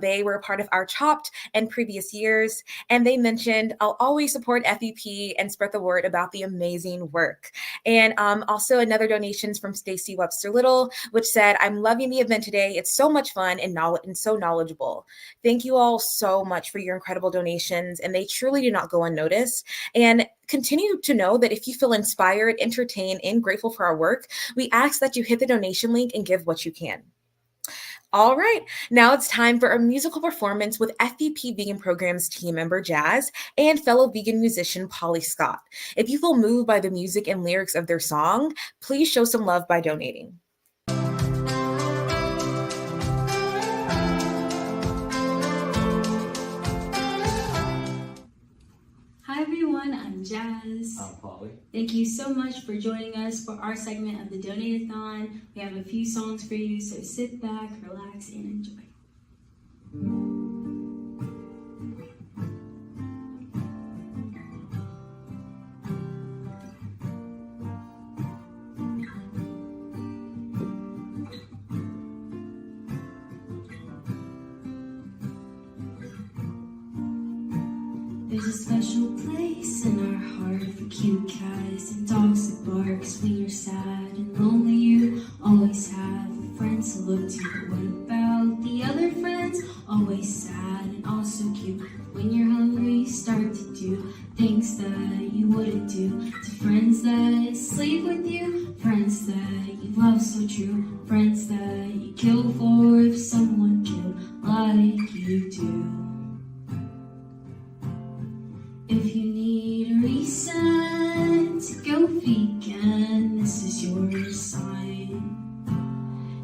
B: They were a part of our Chopped in previous years, and they mentioned, "I'll always support FEP and spread the word about the amazing work." And also another donations from Stacy Webster Little, which said, "I'm loving the event today. It's so much fun and so knowledgeable." Thank you all so much for your incredible donations, and they truly do not go unnoticed. And continue to know that if you feel inspired, entertained, and grateful for our work, we ask that you hit the donation link and give what you can. All right, now it's time for a musical performance with FEP Vegan Programs team member Jazz and fellow vegan musician Pauly Scott. If you feel moved by the music and lyrics of their song, please show some love by donating.
D: Hi everyone, I'm Jazz.
I: I'm Pauly.
D: Thank you so much for joining us for our segment of the Donate-a-thon. We have a few songs for you, so sit back, relax, and enjoy. There's a special place in our heart for cute cats and dogs that barks when you're sad and lonely. You always have friends to look to, but what about the other friends? Always sad and also cute. When you're hungry, you start to do things that you wouldn't do. To friends that sleep with you, friends that you love so true, friends that you kill for if someone killed like you do. If you need a reason to go vegan, this is your sign.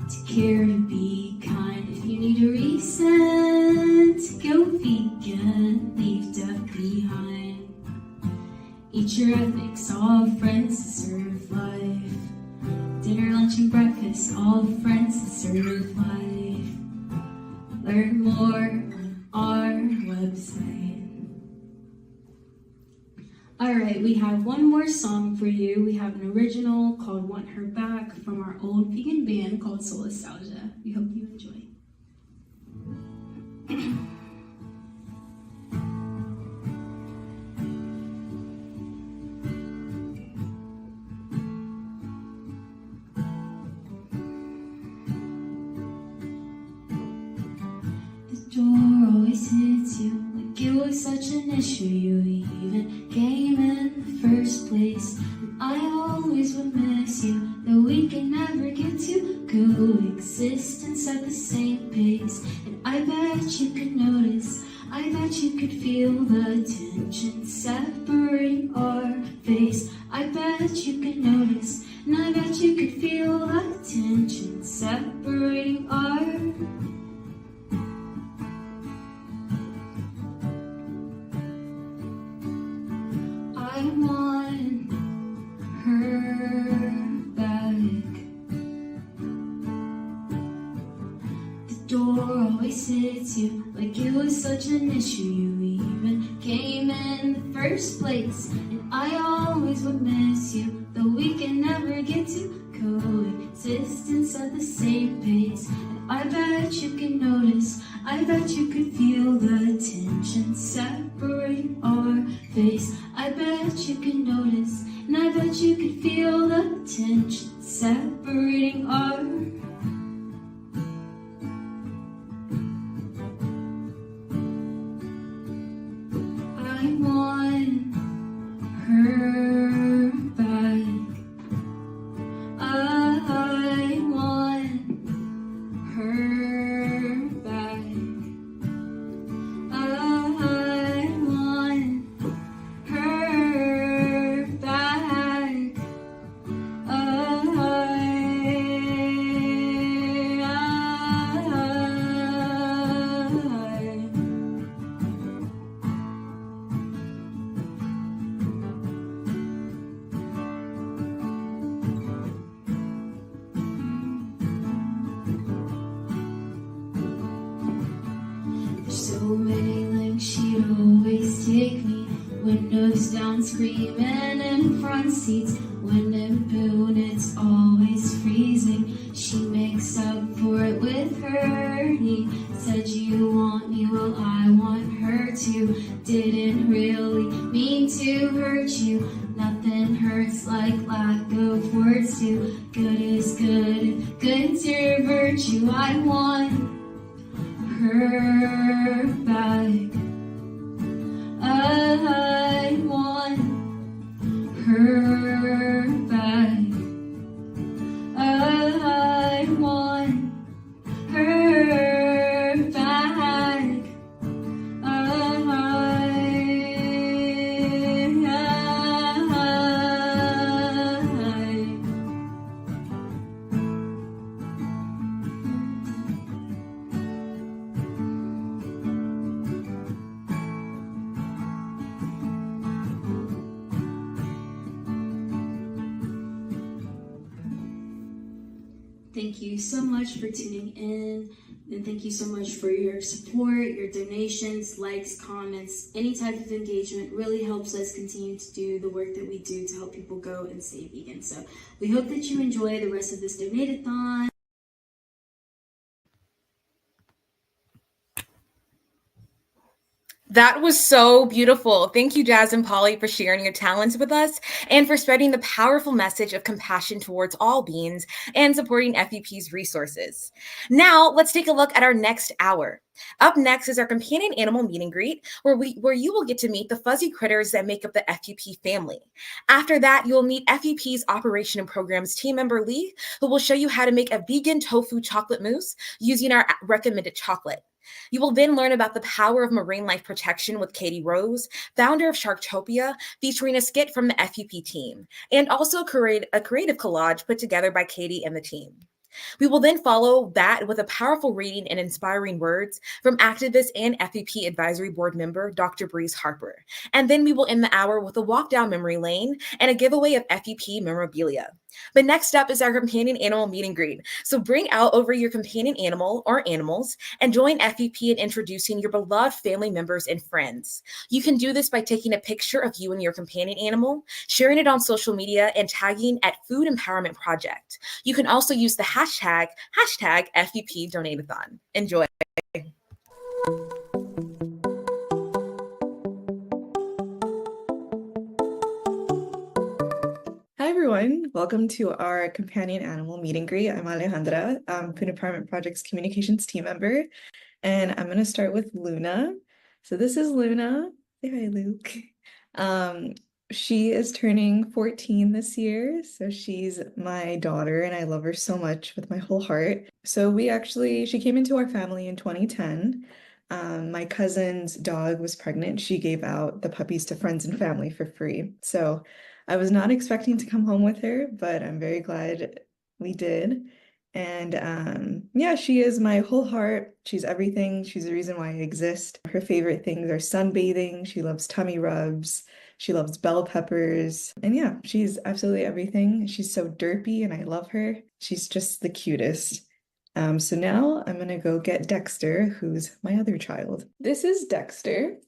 D: To care, to be kind. If you need a reason to go vegan, leave death behind. Eat your ethics, all friends that serve life. Dinner, lunch, and breakfast, all friends that serve life. Learn more on our website. Alright, we have one more song for you. We have an original called Want Her Back from our old vegan band called Soul Nostalgia. We hope you enjoy. The door always hits you like it was such an issue. You even came in the first place. And I always would miss you, though we can never get to coexist and set the same pace. And I bet you could notice, I bet you could feel the tension separating our face. I bet you could notice, and I bet you could feel the tension separating our I want her back. The door always hits you like it was such an issue. You even came in the first place. And I always would miss you, though we can never get to coexist and set the same pace. And I bet you can notice, I bet you could feel the tension separating our face. I bet you can notice, and I bet you could feel the tension separating our
C: want her back. I want her back. I want her back. There's so many lengths she'd always take me. Windows down, screaming in front seats. When in Boone, it's always freezing. She makes up for it with hurting. Said you want me, well I want her too. Didn't really mean to hurt you. Nothing hurts like lack of words too. Good is good, good's your virtue. I want her back. I want her back. I want her back. Thank you so much for tuning in, and thank you so much for your support, your donations, likes, comments. Any type of engagement really helps us continue to do the work that we do to help people go and stay vegan. So we hope that you enjoy the rest of this donate-a-thon.
B: That was so beautiful. Thank you, Jazz and Pauly, for sharing your talents with us and for spreading the powerful message of compassion towards all beings and supporting FEP's resources. Now, let's take a look at our next hour. Up next is our companion animal meet and greet, where you will get to meet the fuzzy critters that make up the FEP family. After that, you will meet FEP's Operation and Programs team member Lee, who will show you how to make a vegan tofu chocolate mousse using our recommended chocolate. You will then learn about the power of marine life protection with Katie Rose, founder of Sharktopia, featuring a skit from the FEP team, and also a creative collage put together by Katie and the team. We will then follow that with a powerful reading and inspiring words from activist and FEP Advisory Board member, Dr. Breeze Harper. And then we will end the hour with a walk down memory lane and a giveaway of FEP memorabilia. But next up is our companion animal meet and greet. So bring out over your companion animal or animals and join FEP in introducing your beloved family members and friends. You can do this by taking a picture of you and your companion animal, sharing it on social media, and tagging at Food Empowerment Project. You can also use the hashtag FEP Donate-a-thon. Enjoy.
A: Hi everyone, welcome to our companion animal meet and greet. I'm Alejandra, Food Empowerment Project's communications team member, and I'm going to start with Luna. So this is Luna. Say hi, Luke. She is turning 14 this year, so she's my daughter, and I love her so much with my whole heart. So she came into our family in 2010. My cousin's dog was pregnant. She gave out the puppies to friends and family for free. So I was not expecting to come home with her, but I'm very glad we did. And yeah, she is my whole heart. She's everything. She's the reason why I exist. Her favorite things are sunbathing. She loves tummy rubs. She loves bell peppers. And yeah, she's absolutely everything. She's so derpy and I love her. She's just the cutest. So now I'm gonna go get Dexter, who's my other child. This is Dexter.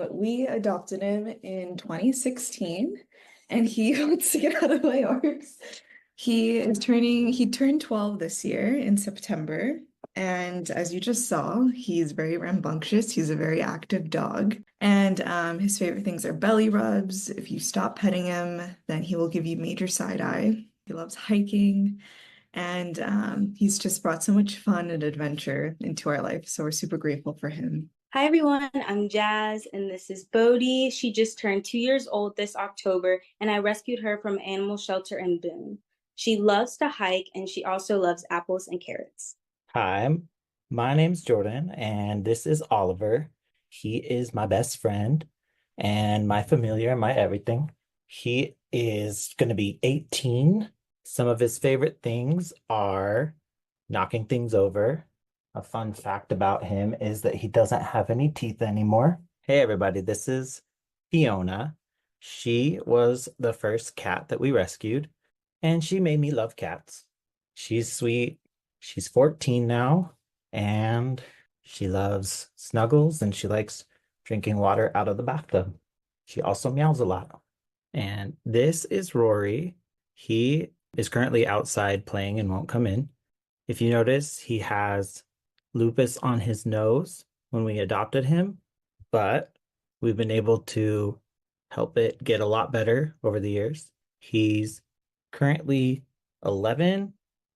A: We adopted him in 2016. And let's get out of my arms. He turned 12 this year in September. And as you just saw, he's very rambunctious. He's a very active dog. And his favorite things are belly rubs. If you stop petting him, then he will give you major side eye. He loves hiking. And he's just brought so much fun and adventure into our life. So we're super grateful for him.
E: Hi everyone, I'm Jazz and this is Bodie. She just turned 2 years old this October and I rescued her from an animal shelter in Boone. She loves to hike and she also loves apples and carrots.
I: Hi, my name's Jordan, and this is Oliver. He is my best friend and my familiar, my everything. He is going to be 18. Some of his favorite things are knocking things over. A fun fact about him is that he doesn't have any teeth anymore. Hey, everybody, this is Fiona. She was the first cat that we rescued, and she made me love cats. She's sweet. She's 14 now, and she loves snuggles and she likes drinking water out of the bathtub. She also meows a lot. And this is Rory. He is currently outside playing and won't come in. If you notice, he has lupus on his nose when we adopted him, but we've been able to help it get a lot better over the years. He's currently 11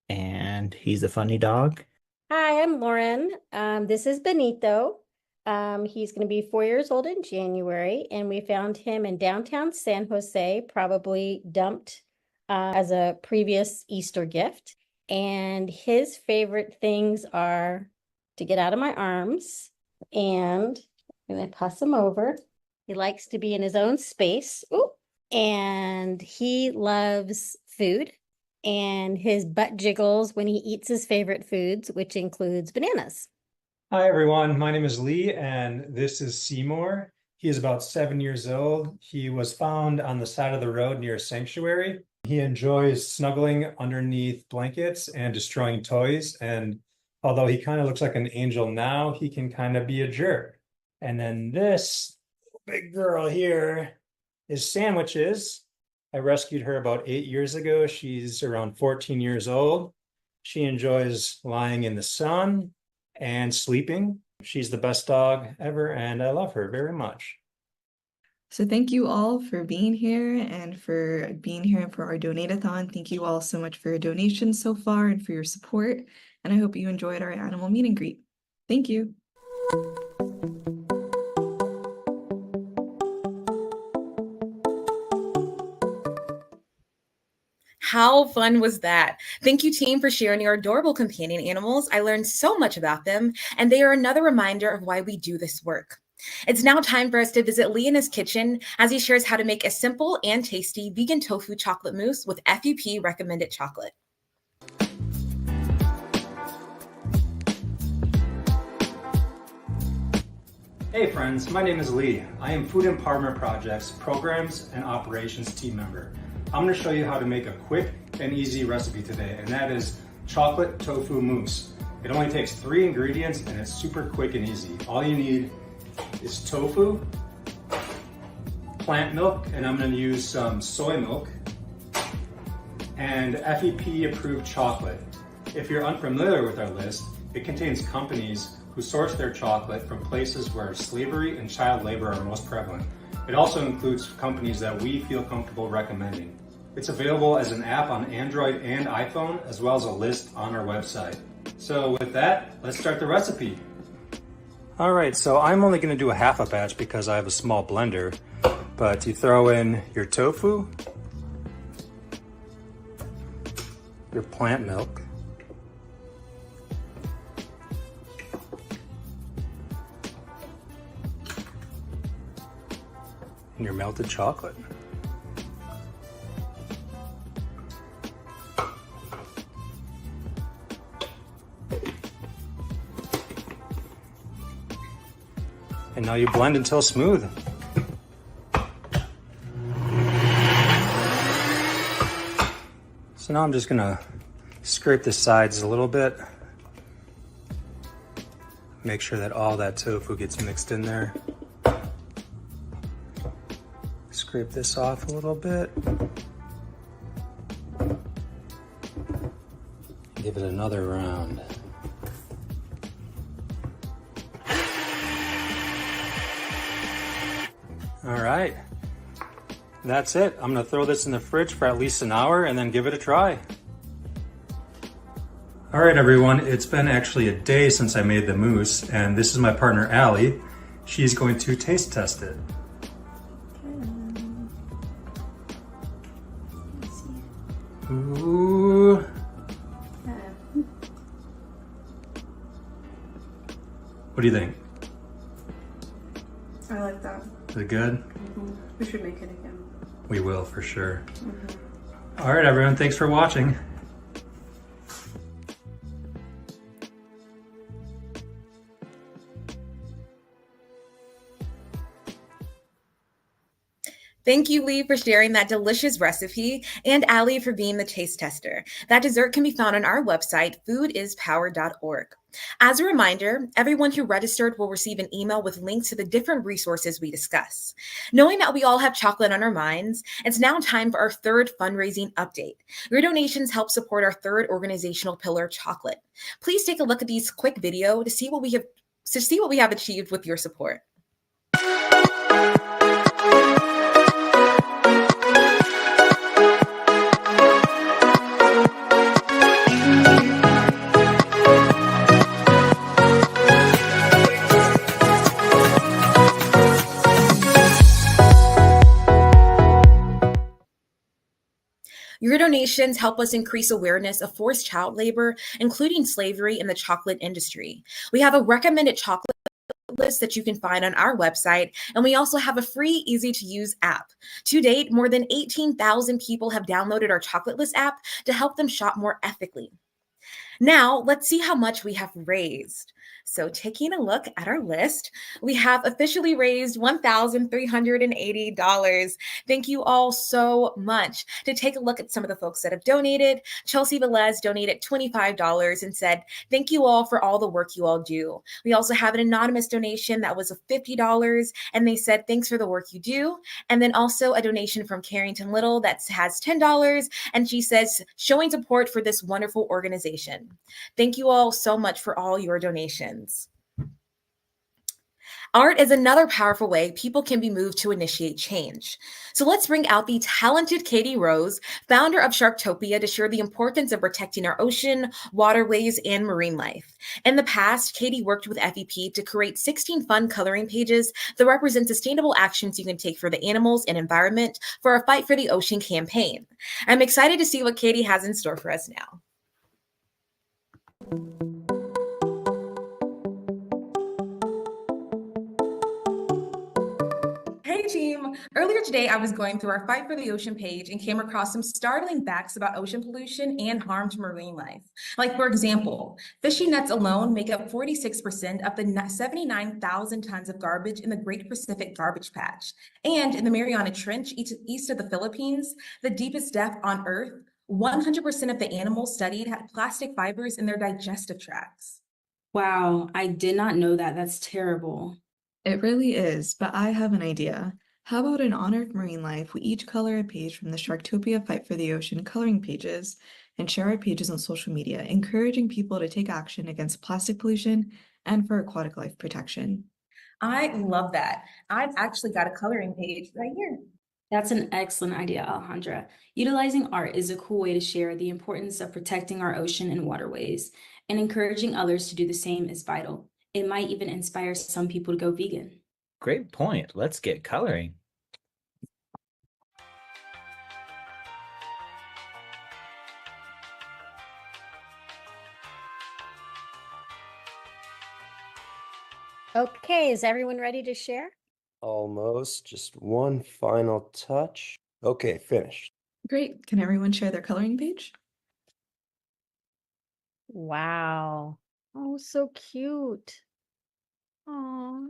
I: and he's a funny dog.
J: Hi, I'm Lauren. This is Benito. He's going to be 4 years old in January, and we found him in downtown San Jose, probably dumped as a previous Easter gift. And his favorite things are to get out of my arms, and I'm going to toss him over. He likes to be in his own space. Ooh. And he loves food. And his butt jiggles when he eats his favorite foods, which includes bananas.
K: Hi, everyone. My name is Lee, and this is Seymour. He is about 7 years old. He was found on the side of the road near a sanctuary. He enjoys snuggling underneath blankets and destroying toys. And although he kind of looks like an angel now, he can kind of be a jerk. And then this big girl here is Sandwiches. I rescued her about 8 years ago. She's around 14 years old. She enjoys lying in the sun and sleeping. She's the best dog ever, and I love her very much.
A: So thank you all for being here and for being here for our donate-a-thon. Thank you all so much for your donations so far and for your support. And I hope you enjoyed our animal meet and greet. Thank you.
B: How fun was that? Thank you, team, for sharing your adorable companion animals. I learned so much about them, and they are another reminder of why we do this work. It's now time for us to visit Lee in his kitchen as he shares how to make a simple and tasty vegan tofu chocolate mousse with F.E.P. recommended chocolate.
K: Hey friends, my name is Lee. I am Food Empowerment Project's Programs and Operations team member. I'm going to show you how to make a quick and easy recipe today, and that is chocolate tofu mousse. It only takes 3 ingredients and it's super quick and easy. All you need is tofu, plant milk, and I'm going to use some soy milk, and FEP approved chocolate. If you're unfamiliar with our list, it contains companies who source their chocolate from places where slavery and child labor are most prevalent. It also includes companies that we feel comfortable recommending. It's available as an app on Android and iPhone, as well as a list on our website. So with that, let's start the recipe. All right, so I'm only gonna do a half a batch because I have a small blender, but you throw in your tofu, your plant milk, and your melted chocolate. And now you blend until smooth. So now I'm just gonna scrape the sides a little bit. Make sure that all that tofu gets mixed in there. Scrape this off a little bit. Give it another round. All right, that's it. I'm gonna throw this in the fridge for at least an hour and then give it a try. All right, everyone, it's been actually a day since I made the mousse, and this is my partner, Allie. She's going to taste test it. Ooh. What do you think?
A: I like that.
K: Is it good?
A: We should make it again.
K: We will, for sure. All right, everyone, thanks for watching.
B: Thank you, Lee, for sharing that delicious recipe, and Allie for being the taste tester. That dessert can be found on our website, foodispower.org. As a reminder, everyone who registered will receive an email with links to the different resources we discuss. Knowing that we all have chocolate on our minds, it's now time for our third fundraising update. Your donations help support our third organizational pillar, chocolate. Please take a look at these quick video to see what we have achieved with your support. Your donations help us increase awareness of forced child labor, including slavery in the chocolate industry. We have a recommended chocolate list that you can find on our website, and we also have a free, easy-to-use app. To date, more than 18,000 people have downloaded our chocolate list app to help them shop more ethically. Now, let's see how much we have raised. So taking a look at our list, we have officially raised $1,380. Thank you all so much. To take a look at some of the folks that have donated, Chelsea Velez donated $25 and said, thank you all for all the work you all do. We also have an anonymous donation that was of $50, and they said, thanks for the work you do. And then also a donation from Carrington Little that has $10, and she says, showing support for this wonderful organization. Thank you all so much for all your donations. Art is another powerful way people can be moved to initiate change. So let's bring out the talented Katie Rose, founder of Sharktopia, to share the importance of protecting our ocean, waterways, and marine life. In the past, Katie worked with F.E.P. to create 16 fun coloring pages that represent sustainable actions you can take for the animals and environment for our Fight for the Ocean campaign. I'm excited to see what Katie has in store for us now. Hey team! Earlier today, I was going through our Fight for the Ocean page and came across some startling facts about ocean pollution and harm to marine life. Like, for example, fishing nets alone make up 46% of the 79,000 tons of garbage in the Great Pacific Garbage Patch. And in the Mariana Trench, east of the Philippines, the deepest depth on Earth, 100% of the animals studied had plastic fibers in their digestive tracts.
D: Wow, I did not know that. That's terrible.
A: It really is, but I have an idea. How about in honor of marine life, we each color a page from the Sharktopia Fight for the Ocean coloring pages and share our pages on social media, encouraging people to take action against plastic pollution and for aquatic life protection.
B: I love that. I've actually got a coloring page right here.
D: That's an excellent idea, Alejandra. Utilizing art is a cool way to share the importance of protecting our ocean and waterways, and encouraging others to do the same is vital. It might even inspire some people to go vegan.
L: Great point. Let's get coloring.
J: Okay, is everyone ready to share?
M: Almost. Just one final touch. Okay, finished.
A: Great. Can everyone share their coloring page?
J: Wow. Oh, so cute. Aw.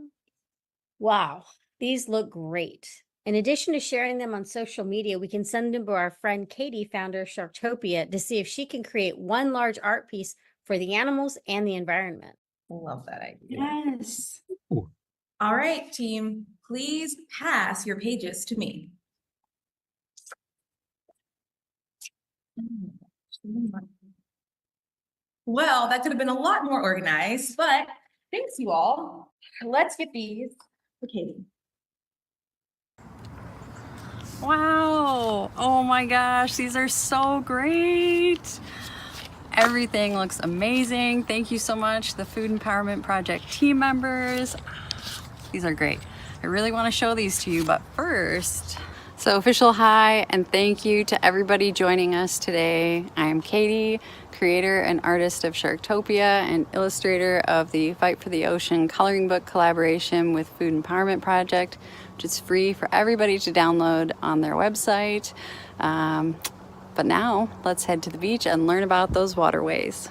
J: Wow, these look great. In addition to sharing them on social media, we can send them to our friend Katie, founder of Sharktopia, to see if she can create one large art piece for the animals and the environment.
B: Love that idea.
D: Yes.
L: Ooh.
B: All right, team, please pass your pages to me. Well, that could have been a lot more organized, but thanks you all. Let's get these for Katie.
N: Wow. Oh my gosh, these are so great. Everything looks amazing. Thank you so much, the Food Empowerment Project team members. These are great. I really want to show these to you, but first, so official hi and thank you to everybody joining us today. I am Katie, creator and artist of Sharktopia and illustrator of the Fight for the Ocean coloring book collaboration with Food Empowerment Project, which is free for everybody to download on their website. But now let's head to the beach and learn about those waterways.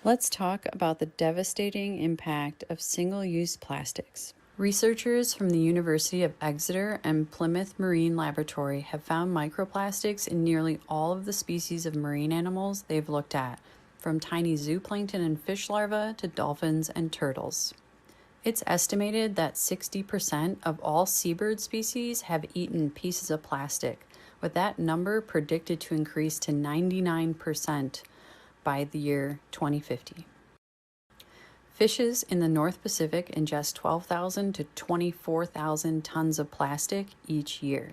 N: Let's talk about the devastating impact of single-use plastics. Researchers from the University of Exeter and Plymouth Marine Laboratory have found microplastics in nearly all of the species of marine animals they've looked at, from tiny zooplankton and fish larvae to dolphins and turtles. It's estimated that 60% of all seabird species have eaten pieces of plastic, with that number predicted to increase to 99% by the year 2050. Fishes in the North Pacific ingest 12,000 to 24,000 tons of plastic each year.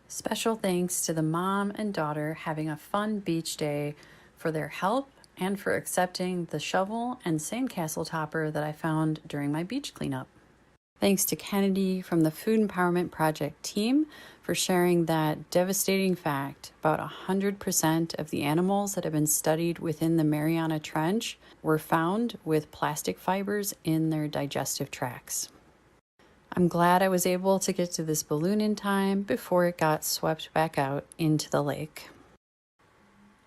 N: Special thanks to the mom and daughter having a fun beach day for their help and for accepting the shovel and sandcastle topper that I found during my beach cleanup. Thanks to Kennedy from the Food Empowerment Project team for sharing that devastating fact. About 100% of the animals that have been studied within the Mariana Trench were found with plastic fibers in their digestive tracts. I'm glad I was able to get to this balloon in time before it got swept back out into the lake.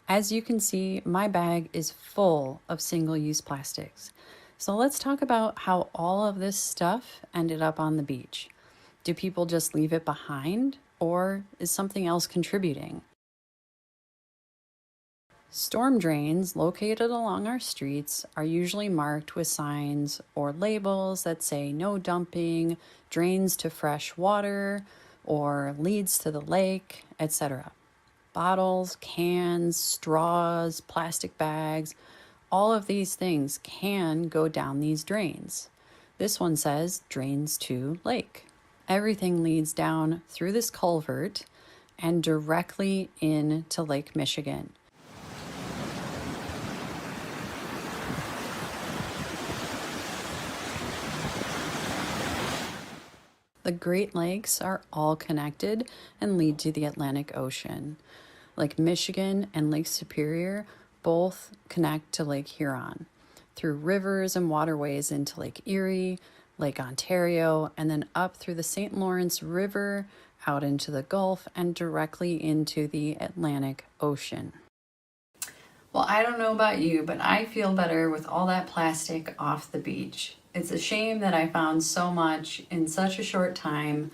N: As you can see, my bag is full of single-use plastics. So let's talk about how all of this stuff ended up on the beach. Do people just leave it behind, or is something else contributing? Storm drains located along our streets are usually marked with signs or labels that say no dumping, drains to fresh water, or leads to the lake, etc. Bottles, cans, straws, plastic bags, all of these things can go down these drains. This one says drains to lake. Everything leads down through this culvert and directly into Lake Michigan. The Great Lakes are all connected and lead to the Atlantic Ocean. Lake Michigan and Lake Superior both connect to Lake Huron through rivers and waterways into Lake Erie, Lake Ontario, and then up through the St. Lawrence River, out into the Gulf, and directly into the Atlantic Ocean. Well, I don't know about you, but I feel better with all that plastic off the beach. It's a shame that I found so much in such a short time,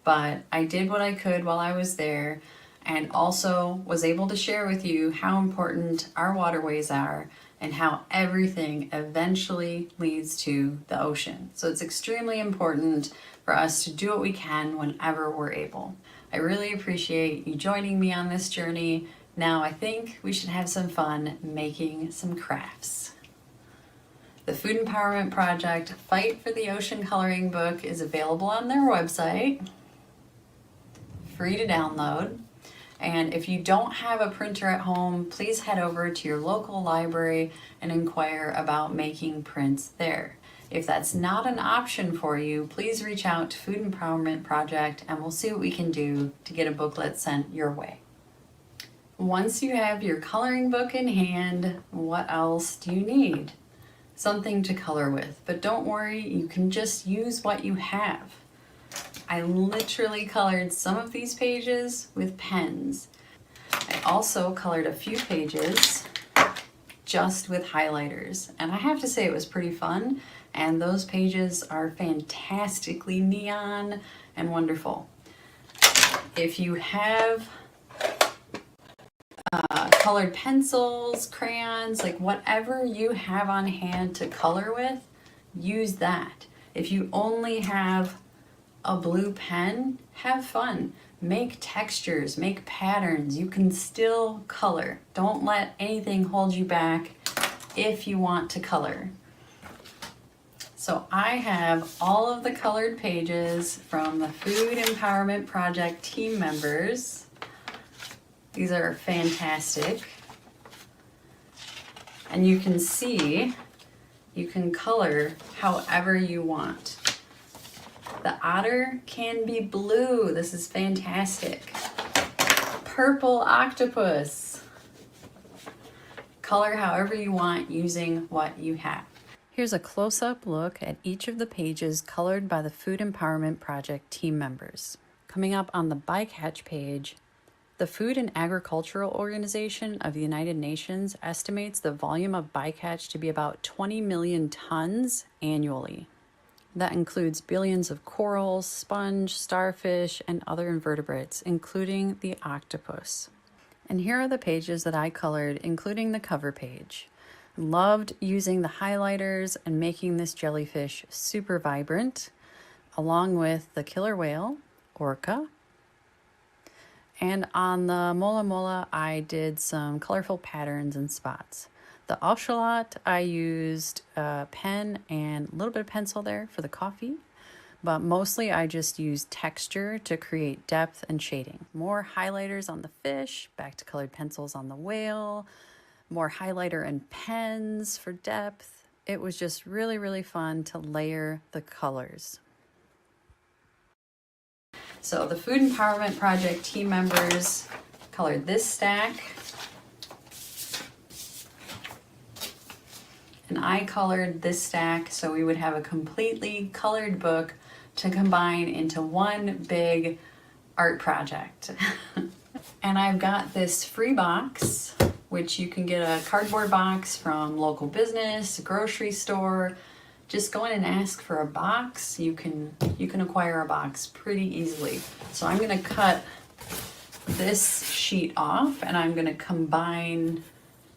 N: but I did what I could while I was there, and also was able to share with you how important our waterways are and how everything eventually leads to the ocean. So it's extremely important for us to do what we can whenever we're able. I really appreciate you joining me on this journey. Now I think we should have some fun making some crafts. The Food Empowerment Project Fight for the Ocean coloring book is available on their website, free to download. And if you don't have a printer at home, please head over to your local library and inquire about making prints there. If that's not an option for you, please reach out to Food Empowerment Project and we'll see what we can do to get a booklet sent your way. Once you have your coloring book in hand, what else do you need? Something to color with, but don't worry, you can just use what you have. I literally colored some of these pages with pens. I also colored a few pages just with highlighters, and I have to say it was pretty fun, and those pages are fantastically neon and wonderful. If you have colored pencils, crayons, like whatever you have on hand to color with, use that. If you only have a blue pen, have fun. Make textures, make patterns. You can still color. Don't let anything hold you back if you want to color. So I have all of the colored pages from the Food Empowerment Project team members. These are fantastic. And you can see, you can color however you want. The otter can be blue. This is fantastic. Purple octopus. Color however you want using what you have. Here's a close-up look at each of the pages colored by the Food Empowerment Project team members. Coming up on the bycatch page, the Food and Agricultural Organization of the United Nations estimates the volume of bycatch to be about 20 million tons annually. That includes billions of corals, sponge, starfish, and other invertebrates, including the octopus. And here are the pages that I colored, including the cover page. Loved using the highlighters and making this jellyfish super vibrant, along with the killer whale, orca. And on the mola mola, I did some colorful patterns and spots. The ocelot, I used a pen and a little bit of pencil there for the coffee, but mostly I just used texture to create depth and shading. More highlighters on the fish, back to colored pencils on the whale, more highlighter and pens for depth. It was just really, really fun to layer the colors. So the Food Empowerment Project team members colored this stack. And I colored this stack so we would have a completely colored book to combine into one big art project. And I've got this free box, which you can get a cardboard box from local business, grocery store. Just go in and ask for a box. You can acquire a box pretty easily. So I'm gonna cut this sheet off and I'm gonna combine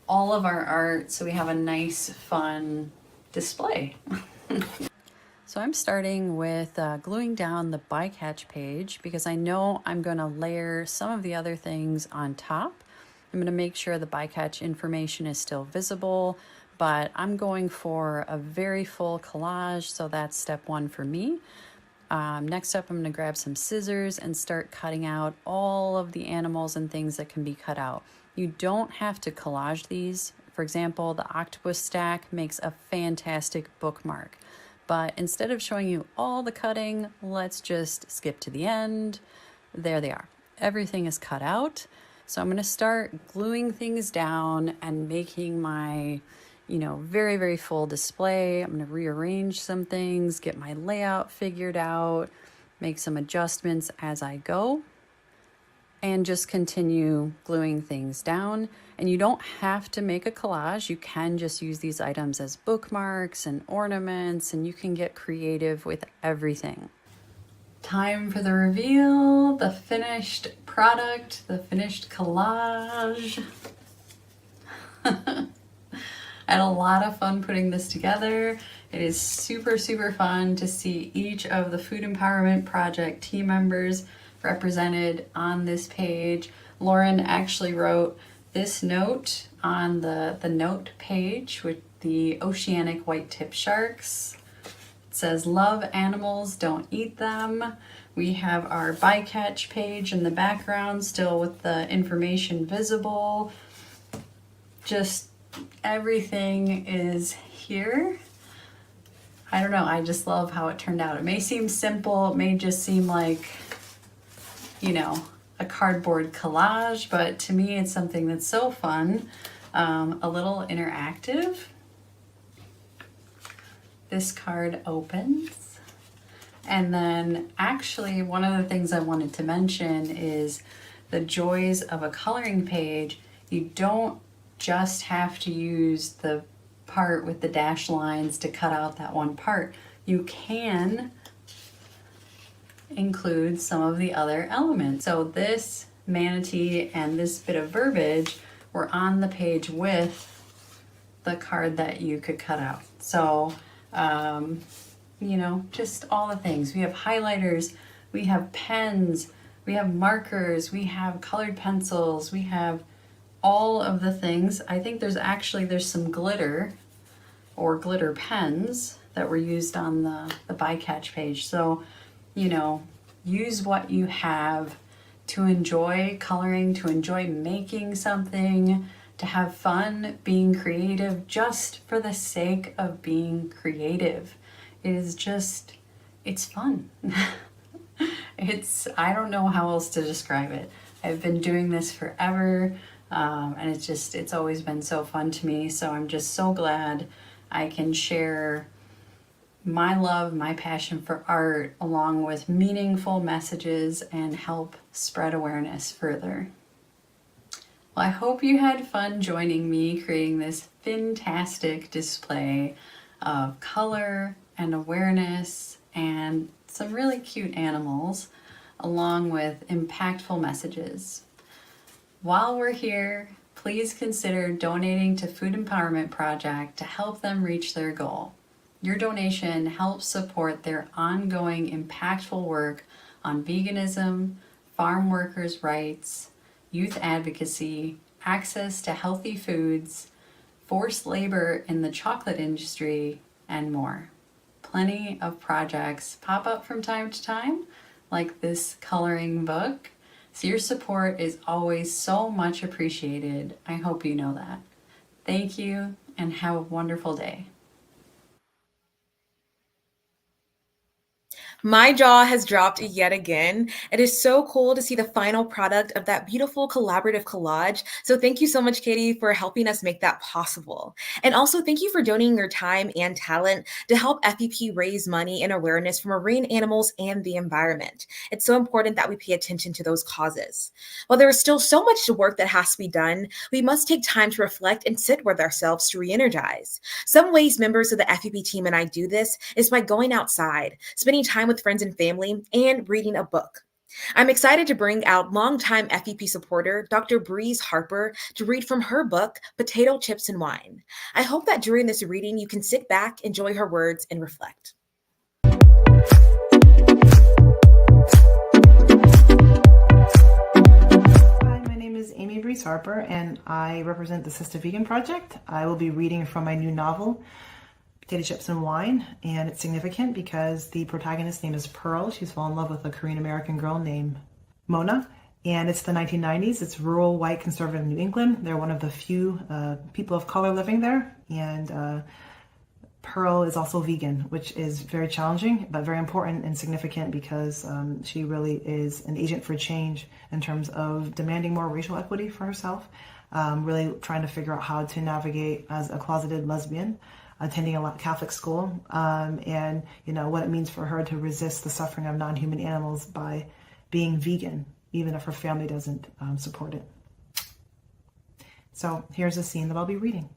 N: all of our art so we have a nice, fun display. So I'm starting with gluing down the bycatch page because I know I'm gonna layer some of the other things on top. I'm gonna make sure the bycatch information is still visible, but I'm going for a very full collage, so that's step one for me. Next up, I'm gonna grab some scissors and start cutting out all of the animals and things that can be cut out. You don't have to collage these. For example, the octopus stack makes a fantastic bookmark. But instead of showing you all the cutting, let's just skip to the end. There they are. Everything is cut out. So I'm gonna start gluing things down and making my, very, very full display. I'm gonna rearrange some things, get my layout figured out, make some adjustments as I go, and just continue gluing things down. And you don't have to make a collage. You can just use these items as bookmarks and ornaments, and you can get creative with everything. Time for the reveal, the finished product, the finished collage. I had a lot of fun putting this together. It is super, super fun to see each of the Food Empowerment Project team members represented on this page. Lauren actually wrote this note on the note page with the oceanic white-tip sharks. It says, "Love animals, don't eat them." We have our bycatch page in the background, still with the information visible. Just everything is here. I don't know, I just love how it turned out. It may seem simple, it may just seem like, a cardboard collage, but to me it's something that's so fun, a little interactive. This card opens, and then actually one of the things I wanted to mention is the joys of a coloring page. You don't just have to use the part with the dashed lines to cut out that one part. You can include some of the other elements. So this manatee and this bit of verbiage were on the page with the card that you could cut out. So, just all the things. We have highlighters, we have pens, we have markers, we have colored pencils, we have all of the things. I think there's some glitter or glitter pens. that were used on the bycatch page. So, you know, use what you have to enjoy coloring, to enjoy making something, to have fun being creative just for the sake of being creative. It is just, it's fun. I don't know how else to describe it. I've been doing this forever, and it's always been so fun to me. So I'm just so glad I can share my love, my passion for art, along with meaningful messages and help spread awareness further. Well, I hope you had fun joining me creating this fantastic display of color and awareness and some really cute animals, along with impactful messages. While we're here, please consider donating to Food Empowerment Project to help them reach their goal. Your donation helps support their ongoing impactful work on veganism, farm workers' rights, youth advocacy, access to healthy foods, forced labor in the chocolate industry, and more. Plenty of projects pop up from time to time, like this coloring book. So your support is always so much appreciated. I hope you know that. Thank you and have a wonderful day.
B: My jaw has dropped yet again. It is so cool to see the final product of that beautiful collaborative collage. So thank you so much, Katie, for helping us make that possible. And also thank you for donating your time and talent to help FEP raise money and awareness for marine animals and the environment. It's so important that we pay attention to those causes. While there is still so much work that has to be done, we must take time to reflect and sit with ourselves to re-energize. Some ways members of the FEP team and I do this is by going outside, spending time with friends and family, and reading a book. I'm excited to bring out longtime FEP supporter, Dr. Breeze Harper, to read from her book, Potato Chips and Wine. I hope that during this reading, you can sit back, enjoy her words, and reflect.
A: Hi, my name is Amy Breeze Harper, and I represent the Save the Vegan Project. I will be reading from my new novel, Potato Chips and Wine, and it's significant because the protagonist's name is Pearl. She's fallen in love with a Korean American girl named Mona, and it's the 1990s. It's rural, white, conservative New England. They're one of the few people of color living there, and Pearl is also vegan, which is very challenging, but very important and significant because she really is an agent for change in terms of demanding more racial equity for herself, really trying to figure out how to navigate as a closeted lesbian, attending a Catholic school, and you know what it means for her to resist the suffering of non-human animals by being vegan, even if her family doesn't support it. So here's a scene that I'll be reading.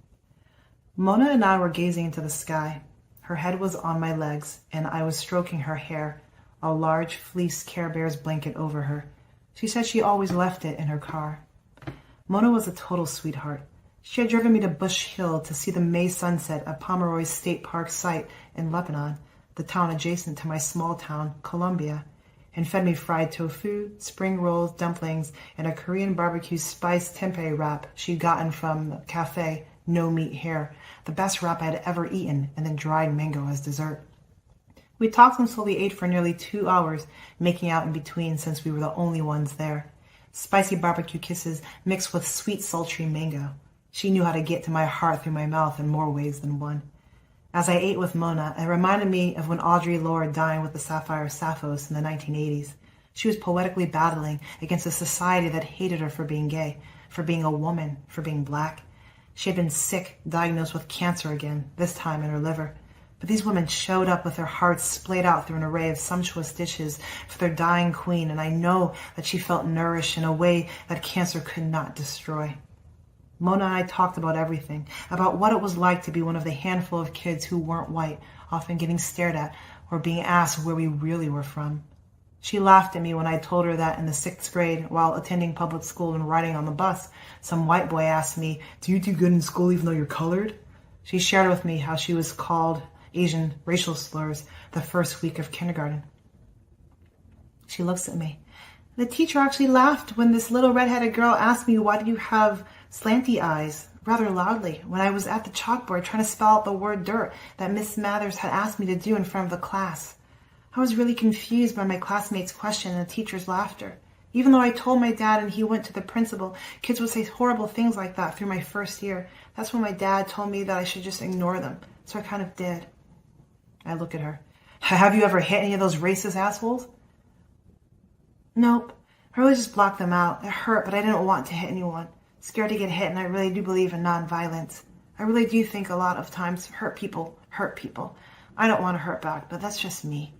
A: Mona and I were gazing into the sky. Her head was on my legs, and I was stroking her hair, a large fleece Care Bears blanket over her. She said she always left it in her car. Mona was a total sweetheart. She had driven me to Bush Hill to see the May sunset at Pomeroy State Park site in Lebanon, the town adjacent to my small town, Columbia, and fed me fried tofu, spring rolls, dumplings, and a Korean barbecue spice tempeh wrap she'd gotten from the cafe No Meat Here, the best wrap I had ever eaten, and then dried mango as dessert. We talked until we ate for nearly 2 hours, making out in between since we were the only ones there. Spicy barbecue kisses mixed with sweet, sultry mango. She knew how to get to my heart through my mouth in more ways than one. As I ate with Mona, it reminded me of when Audre Lorde dined with the Sapphire Sapphos in the 1980s. She was poetically battling against a society that hated her for being gay, for being a woman, for being black. She had been sick, diagnosed with cancer again, this time in her liver. But these women showed up with their hearts splayed out through an array of sumptuous dishes for their dying queen, and I know that she felt nourished in a way that cancer could not destroy. Mona and I talked about everything, about what it was like to be one of the handful of kids who weren't white, often getting stared at or being asked where we really were from. She laughed at me when I told her that in the 6th grade, while attending public school and riding on the bus, some white boy asked me, "Do you do good in school even though you're colored?" She shared with me how she was called Asian racial slurs the first week of kindergarten. She looks at me. The teacher actually laughed when this little redheaded girl asked me, "Why do you have slanty eyes?"
O: rather loudly when I was at the chalkboard trying to spell out the word dirt that Miss Mathers had asked me to do in front of the class. I was really confused by my classmates' question and the teacher's laughter. Even though I told my dad and he went to the principal, kids would say horrible things like that through my first year. That's when my dad told me that I should just ignore them. So I kind of did. I look at her. Have you ever hit any of those racist assholes? Nope. I really just blocked them out. It hurt, but I didn't want to hit anyone. Scared to get hit, and I really do believe in nonviolence. I really do think a lot of times hurt people hurt people. I don't want to hurt back, but that's just me.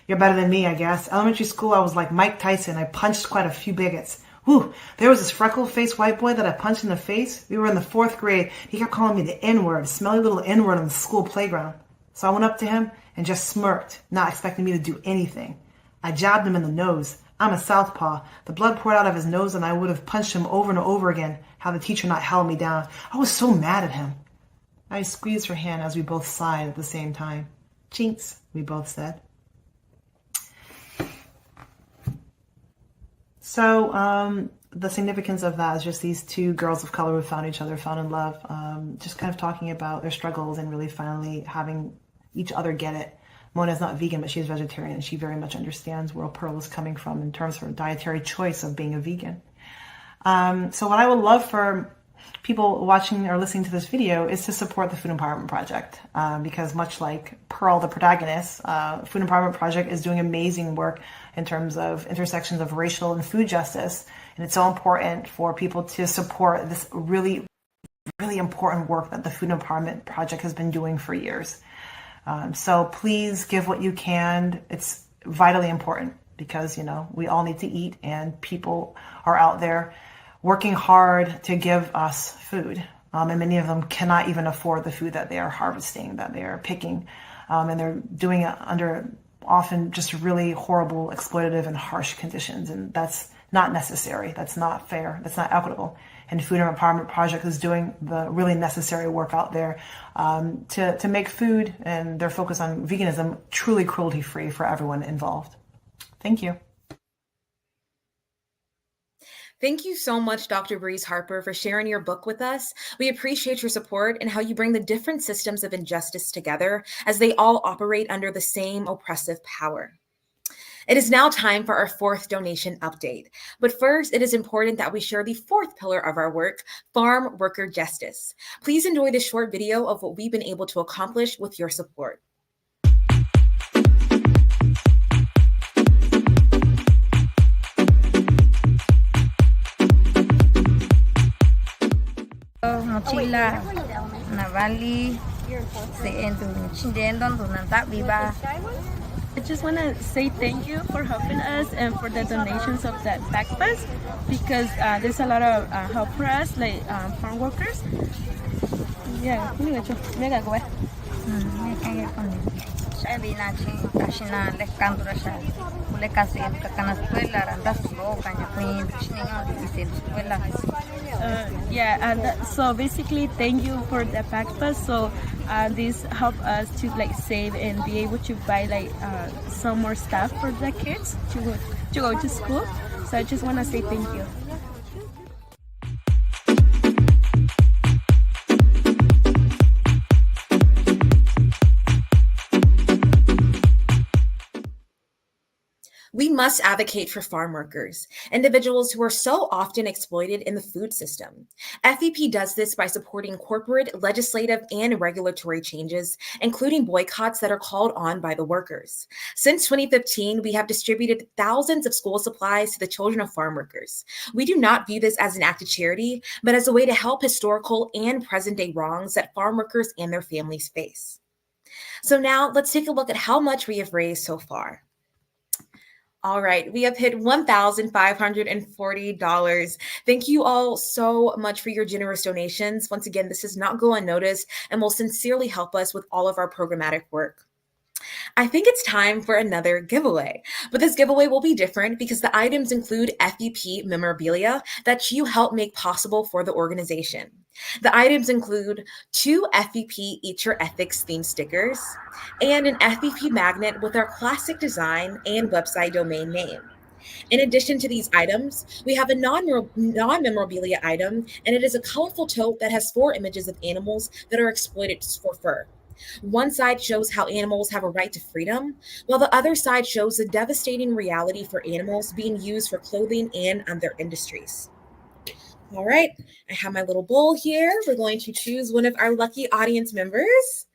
O: You're better than me, I guess. Elementary school, I was like Mike Tyson. I punched quite a few bigots. Whew, there was this freckle-faced white boy that I punched in the face. We were in the 4th grade. He kept calling me the N-word, smelly little N-word on the school playground. So I went up to him and just smirked, not expecting me to do anything. I jabbed him in the nose. I'm a southpaw. The blood poured out of his nose and I would have punched him over and over again had the teacher not held me down. I was so mad at him. I squeezed her hand as we both sighed at the same time. Jinx, we both said. So the significance of that is just these two girls of color who found each other, found in love, just kind of talking about their struggles and really finally having each other get it. Mona's not vegan, but she's vegetarian, and she very much understands where Pearl is coming from in terms of her dietary choice of being a vegan. So what I would love for people watching or listening to this video is to support the Food Empowerment Project, because much like Pearl, the protagonist, Food Empowerment Project is doing amazing work in terms of intersections of racial and food justice, and it's so important for people to support this really, really important work that the Food Empowerment Project has been doing for years. So please give what you can. It's vitally important because, we all need to eat and people are out there working hard to give us food. And many of them cannot even afford the food that they are harvesting, that they are picking. And they're doing it under often just really horrible, exploitative and harsh conditions. And that's not necessary. That's not fair. That's not equitable. And Food Empowerment Project is doing the really necessary work out there to make food and their focus on veganism truly cruelty-free for everyone involved. Thank you.
B: Thank you so much, Dr. Breeze Harper, for sharing your book with us. We appreciate your support and how you bring the different systems of injustice together as they all operate under the same oppressive power. It is now time for our 4th donation update. But first, it is important that we share the 4th pillar of our work, farm worker justice. Please enjoy this short video of what we've been able to accomplish with your support.
P: Mochila, Navali,
Q: I just want to say thank you for helping us and for the donations of that backpacks because there's a lot of help for us, like farm workers. Yeah, go ahead. So basically, thank you for the backpack. So this help us to save and be able to buy some more stuff for the kids to go to school. So I just want to say thank you.
B: We must advocate for farm workers, individuals who are so often exploited in the food system. FEP does this by supporting corporate, legislative, and regulatory changes, including boycotts that are called on by the workers. Since 2015, we have distributed thousands of school supplies to the children of farm workers. We do not view this as an act of charity, but as a way to help historical and present-day wrongs that farm workers and their families face. So now let's take a look at how much we have raised so far. All right, we have hit $1,540. Thank you all so much for your generous donations. Once again, this does not go unnoticed and will sincerely help us with all of our programmatic work. I think it's time for another giveaway, but this giveaway will be different because the items include FEP memorabilia that you help make possible for the organization. The items include 2 FEP Eat Your Ethics themed stickers and an FEP magnet with our classic design and website domain name. In addition to these items, we have a non-memorabilia item, and it is a colorful tote that has 4 images of animals that are exploited for fur. One side shows how animals have a right to freedom, while the other side shows the devastating reality for animals being used for clothing and other industries. All right, I have my little bowl here. We're going to choose one of our lucky audience members.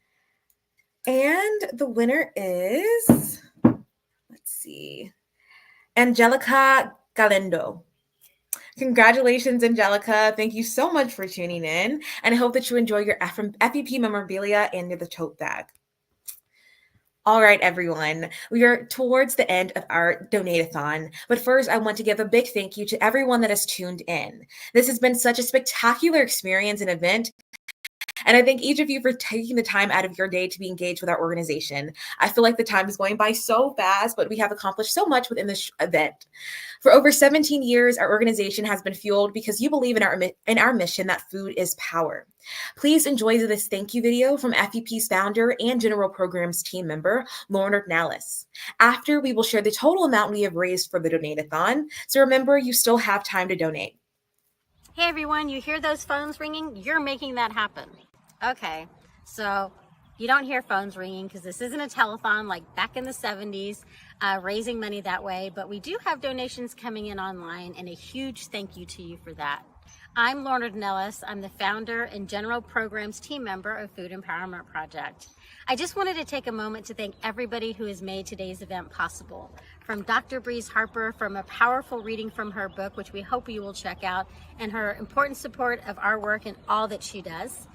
B: And the winner is, let's see, Angelica Galindo. Congratulations, Angelica. Thank you so much for tuning in. And I hope that you enjoy your FEP memorabilia and the tote bag. All right, everyone, we are towards the end of our donate-a-thon, but first I want to give a big thank you to everyone that has tuned in. This has been such a spectacular experience and event, and I thank each of you for taking the time out of your day to be engaged with our organization. I feel like the time is going by so fast, but we have accomplished so much within this event. For over 17 years, our organization has been fueled because you believe in our mission that food is power. Please enjoy this thank you video from FEP's founder and General Programs team member, Lauren Ornelas. After, we will share the total amount we have raised for the donate-a-thon, so remember, you still have time to donate.
J: Hey everyone, you hear those phones ringing? You're making that happen. Okay, so you don't hear phones ringing because this isn't a telethon like back in the 70s, raising money that way, but we do have donations coming in online, and a huge thank you to you for that. I'm Lauren Ornelas. I'm the founder and General Programs team member of Food Empowerment Project. I just wanted to take a moment to thank everybody who has made today's event possible. From Dr. Breeze Harper, from a powerful reading from her book, which we hope you will check out, and her important support of our work and all that she does,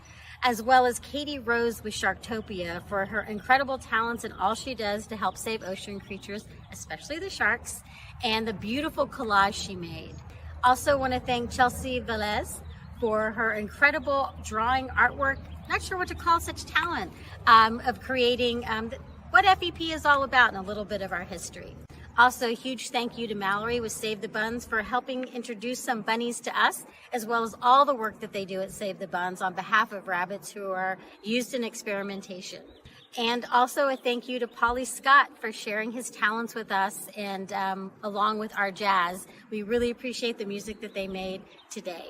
J: as well as Katie Rose with Sharktopia for her incredible talents and all she does to help save ocean creatures, especially the sharks, and the beautiful collage she made. Also want to thank Chelsea Velez for her incredible drawing artwork, not sure what to call such talent, of creating what FEP is all about and a little bit of our history. Also, a huge thank you to Mallory with Save the Buns for helping introduce some bunnies to us, as well as all the work that they do at Save the Buns on behalf of rabbits who are used in experimentation. And also a thank you to Pauly Scott for sharing his talents with us and along with our jazz. We really appreciate the music that they made today.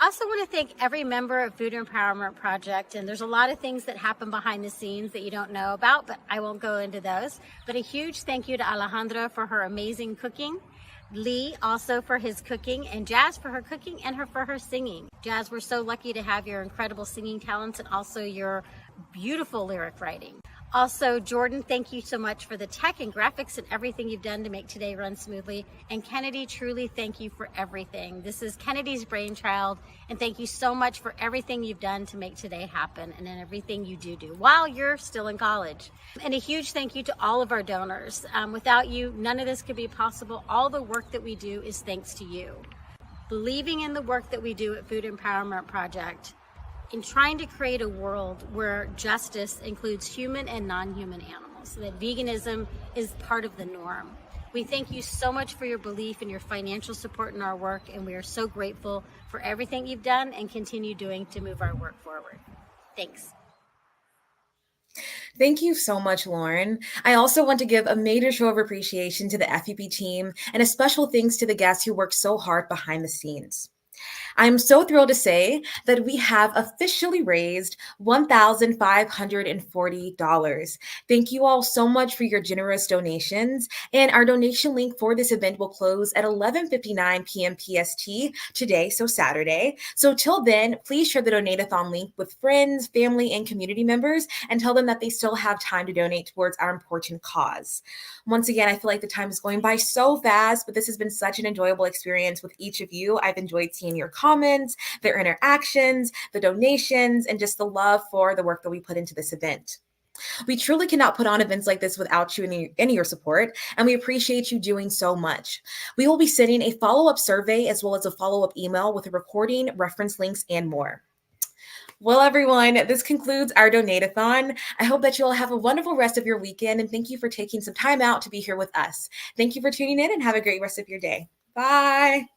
J: I also want to thank every member of Food Empowerment Project, and there's a lot of things that happen behind the scenes that you don't know about, but I won't go into those. But a huge thank you to Alejandra for her amazing cooking, Lee also for his cooking, and Jazz for her cooking and for her singing. Jazz, we're so lucky to have your incredible singing talents and also your beautiful lyric writing. Also, Jordan, thank you so much for the tech and graphics and everything you've done to make today run smoothly. And Kennedy, truly thank you for everything. This is Kennedy's brainchild, and thank you so much for everything you've done to make today happen and in everything you do while you're still in college. And a huge thank you to all of our donors. Without you, none of this could be possible. All the work that we do is thanks to you. Believing in the work that we do at Food Empowerment Project, in trying to create a world where justice includes human and non-human animals, so that veganism is part of the norm. We thank you so much for your belief and your financial support in our work, and we are so grateful for everything you've done and continue doing to move our work forward. Thanks.
B: Thank you so much, Lauren. I also want to give a major show of appreciation to the FEP team and a special thanks to the guests who worked so hard behind the scenes. I'm so thrilled to say that we have officially raised $1,540. Thank you all so much for your generous donations. And our donation link for this event will close at 11:59 p.m. PST today, so Saturday. So till then, please share the donate-a-thon link with friends, family, and community members and tell them that they still have time to donate towards our important cause. Once again, I feel like the time is going by so fast, but this has been such an enjoyable experience with each of you. I've enjoyed seeing your comments, their interactions, the donations, and just the love for the work that we put into this event. We truly cannot put on events like this without you and any of your support, and we appreciate you doing so much. We will be sending a follow-up survey as well as a follow-up email with a recording, reference links, and more. Well, everyone, this concludes our donate-a-thon. I hope that you all have a wonderful rest of your weekend, and thank you for taking some time out to be here with us. Thank you for tuning in, and have a great rest of your day. Bye.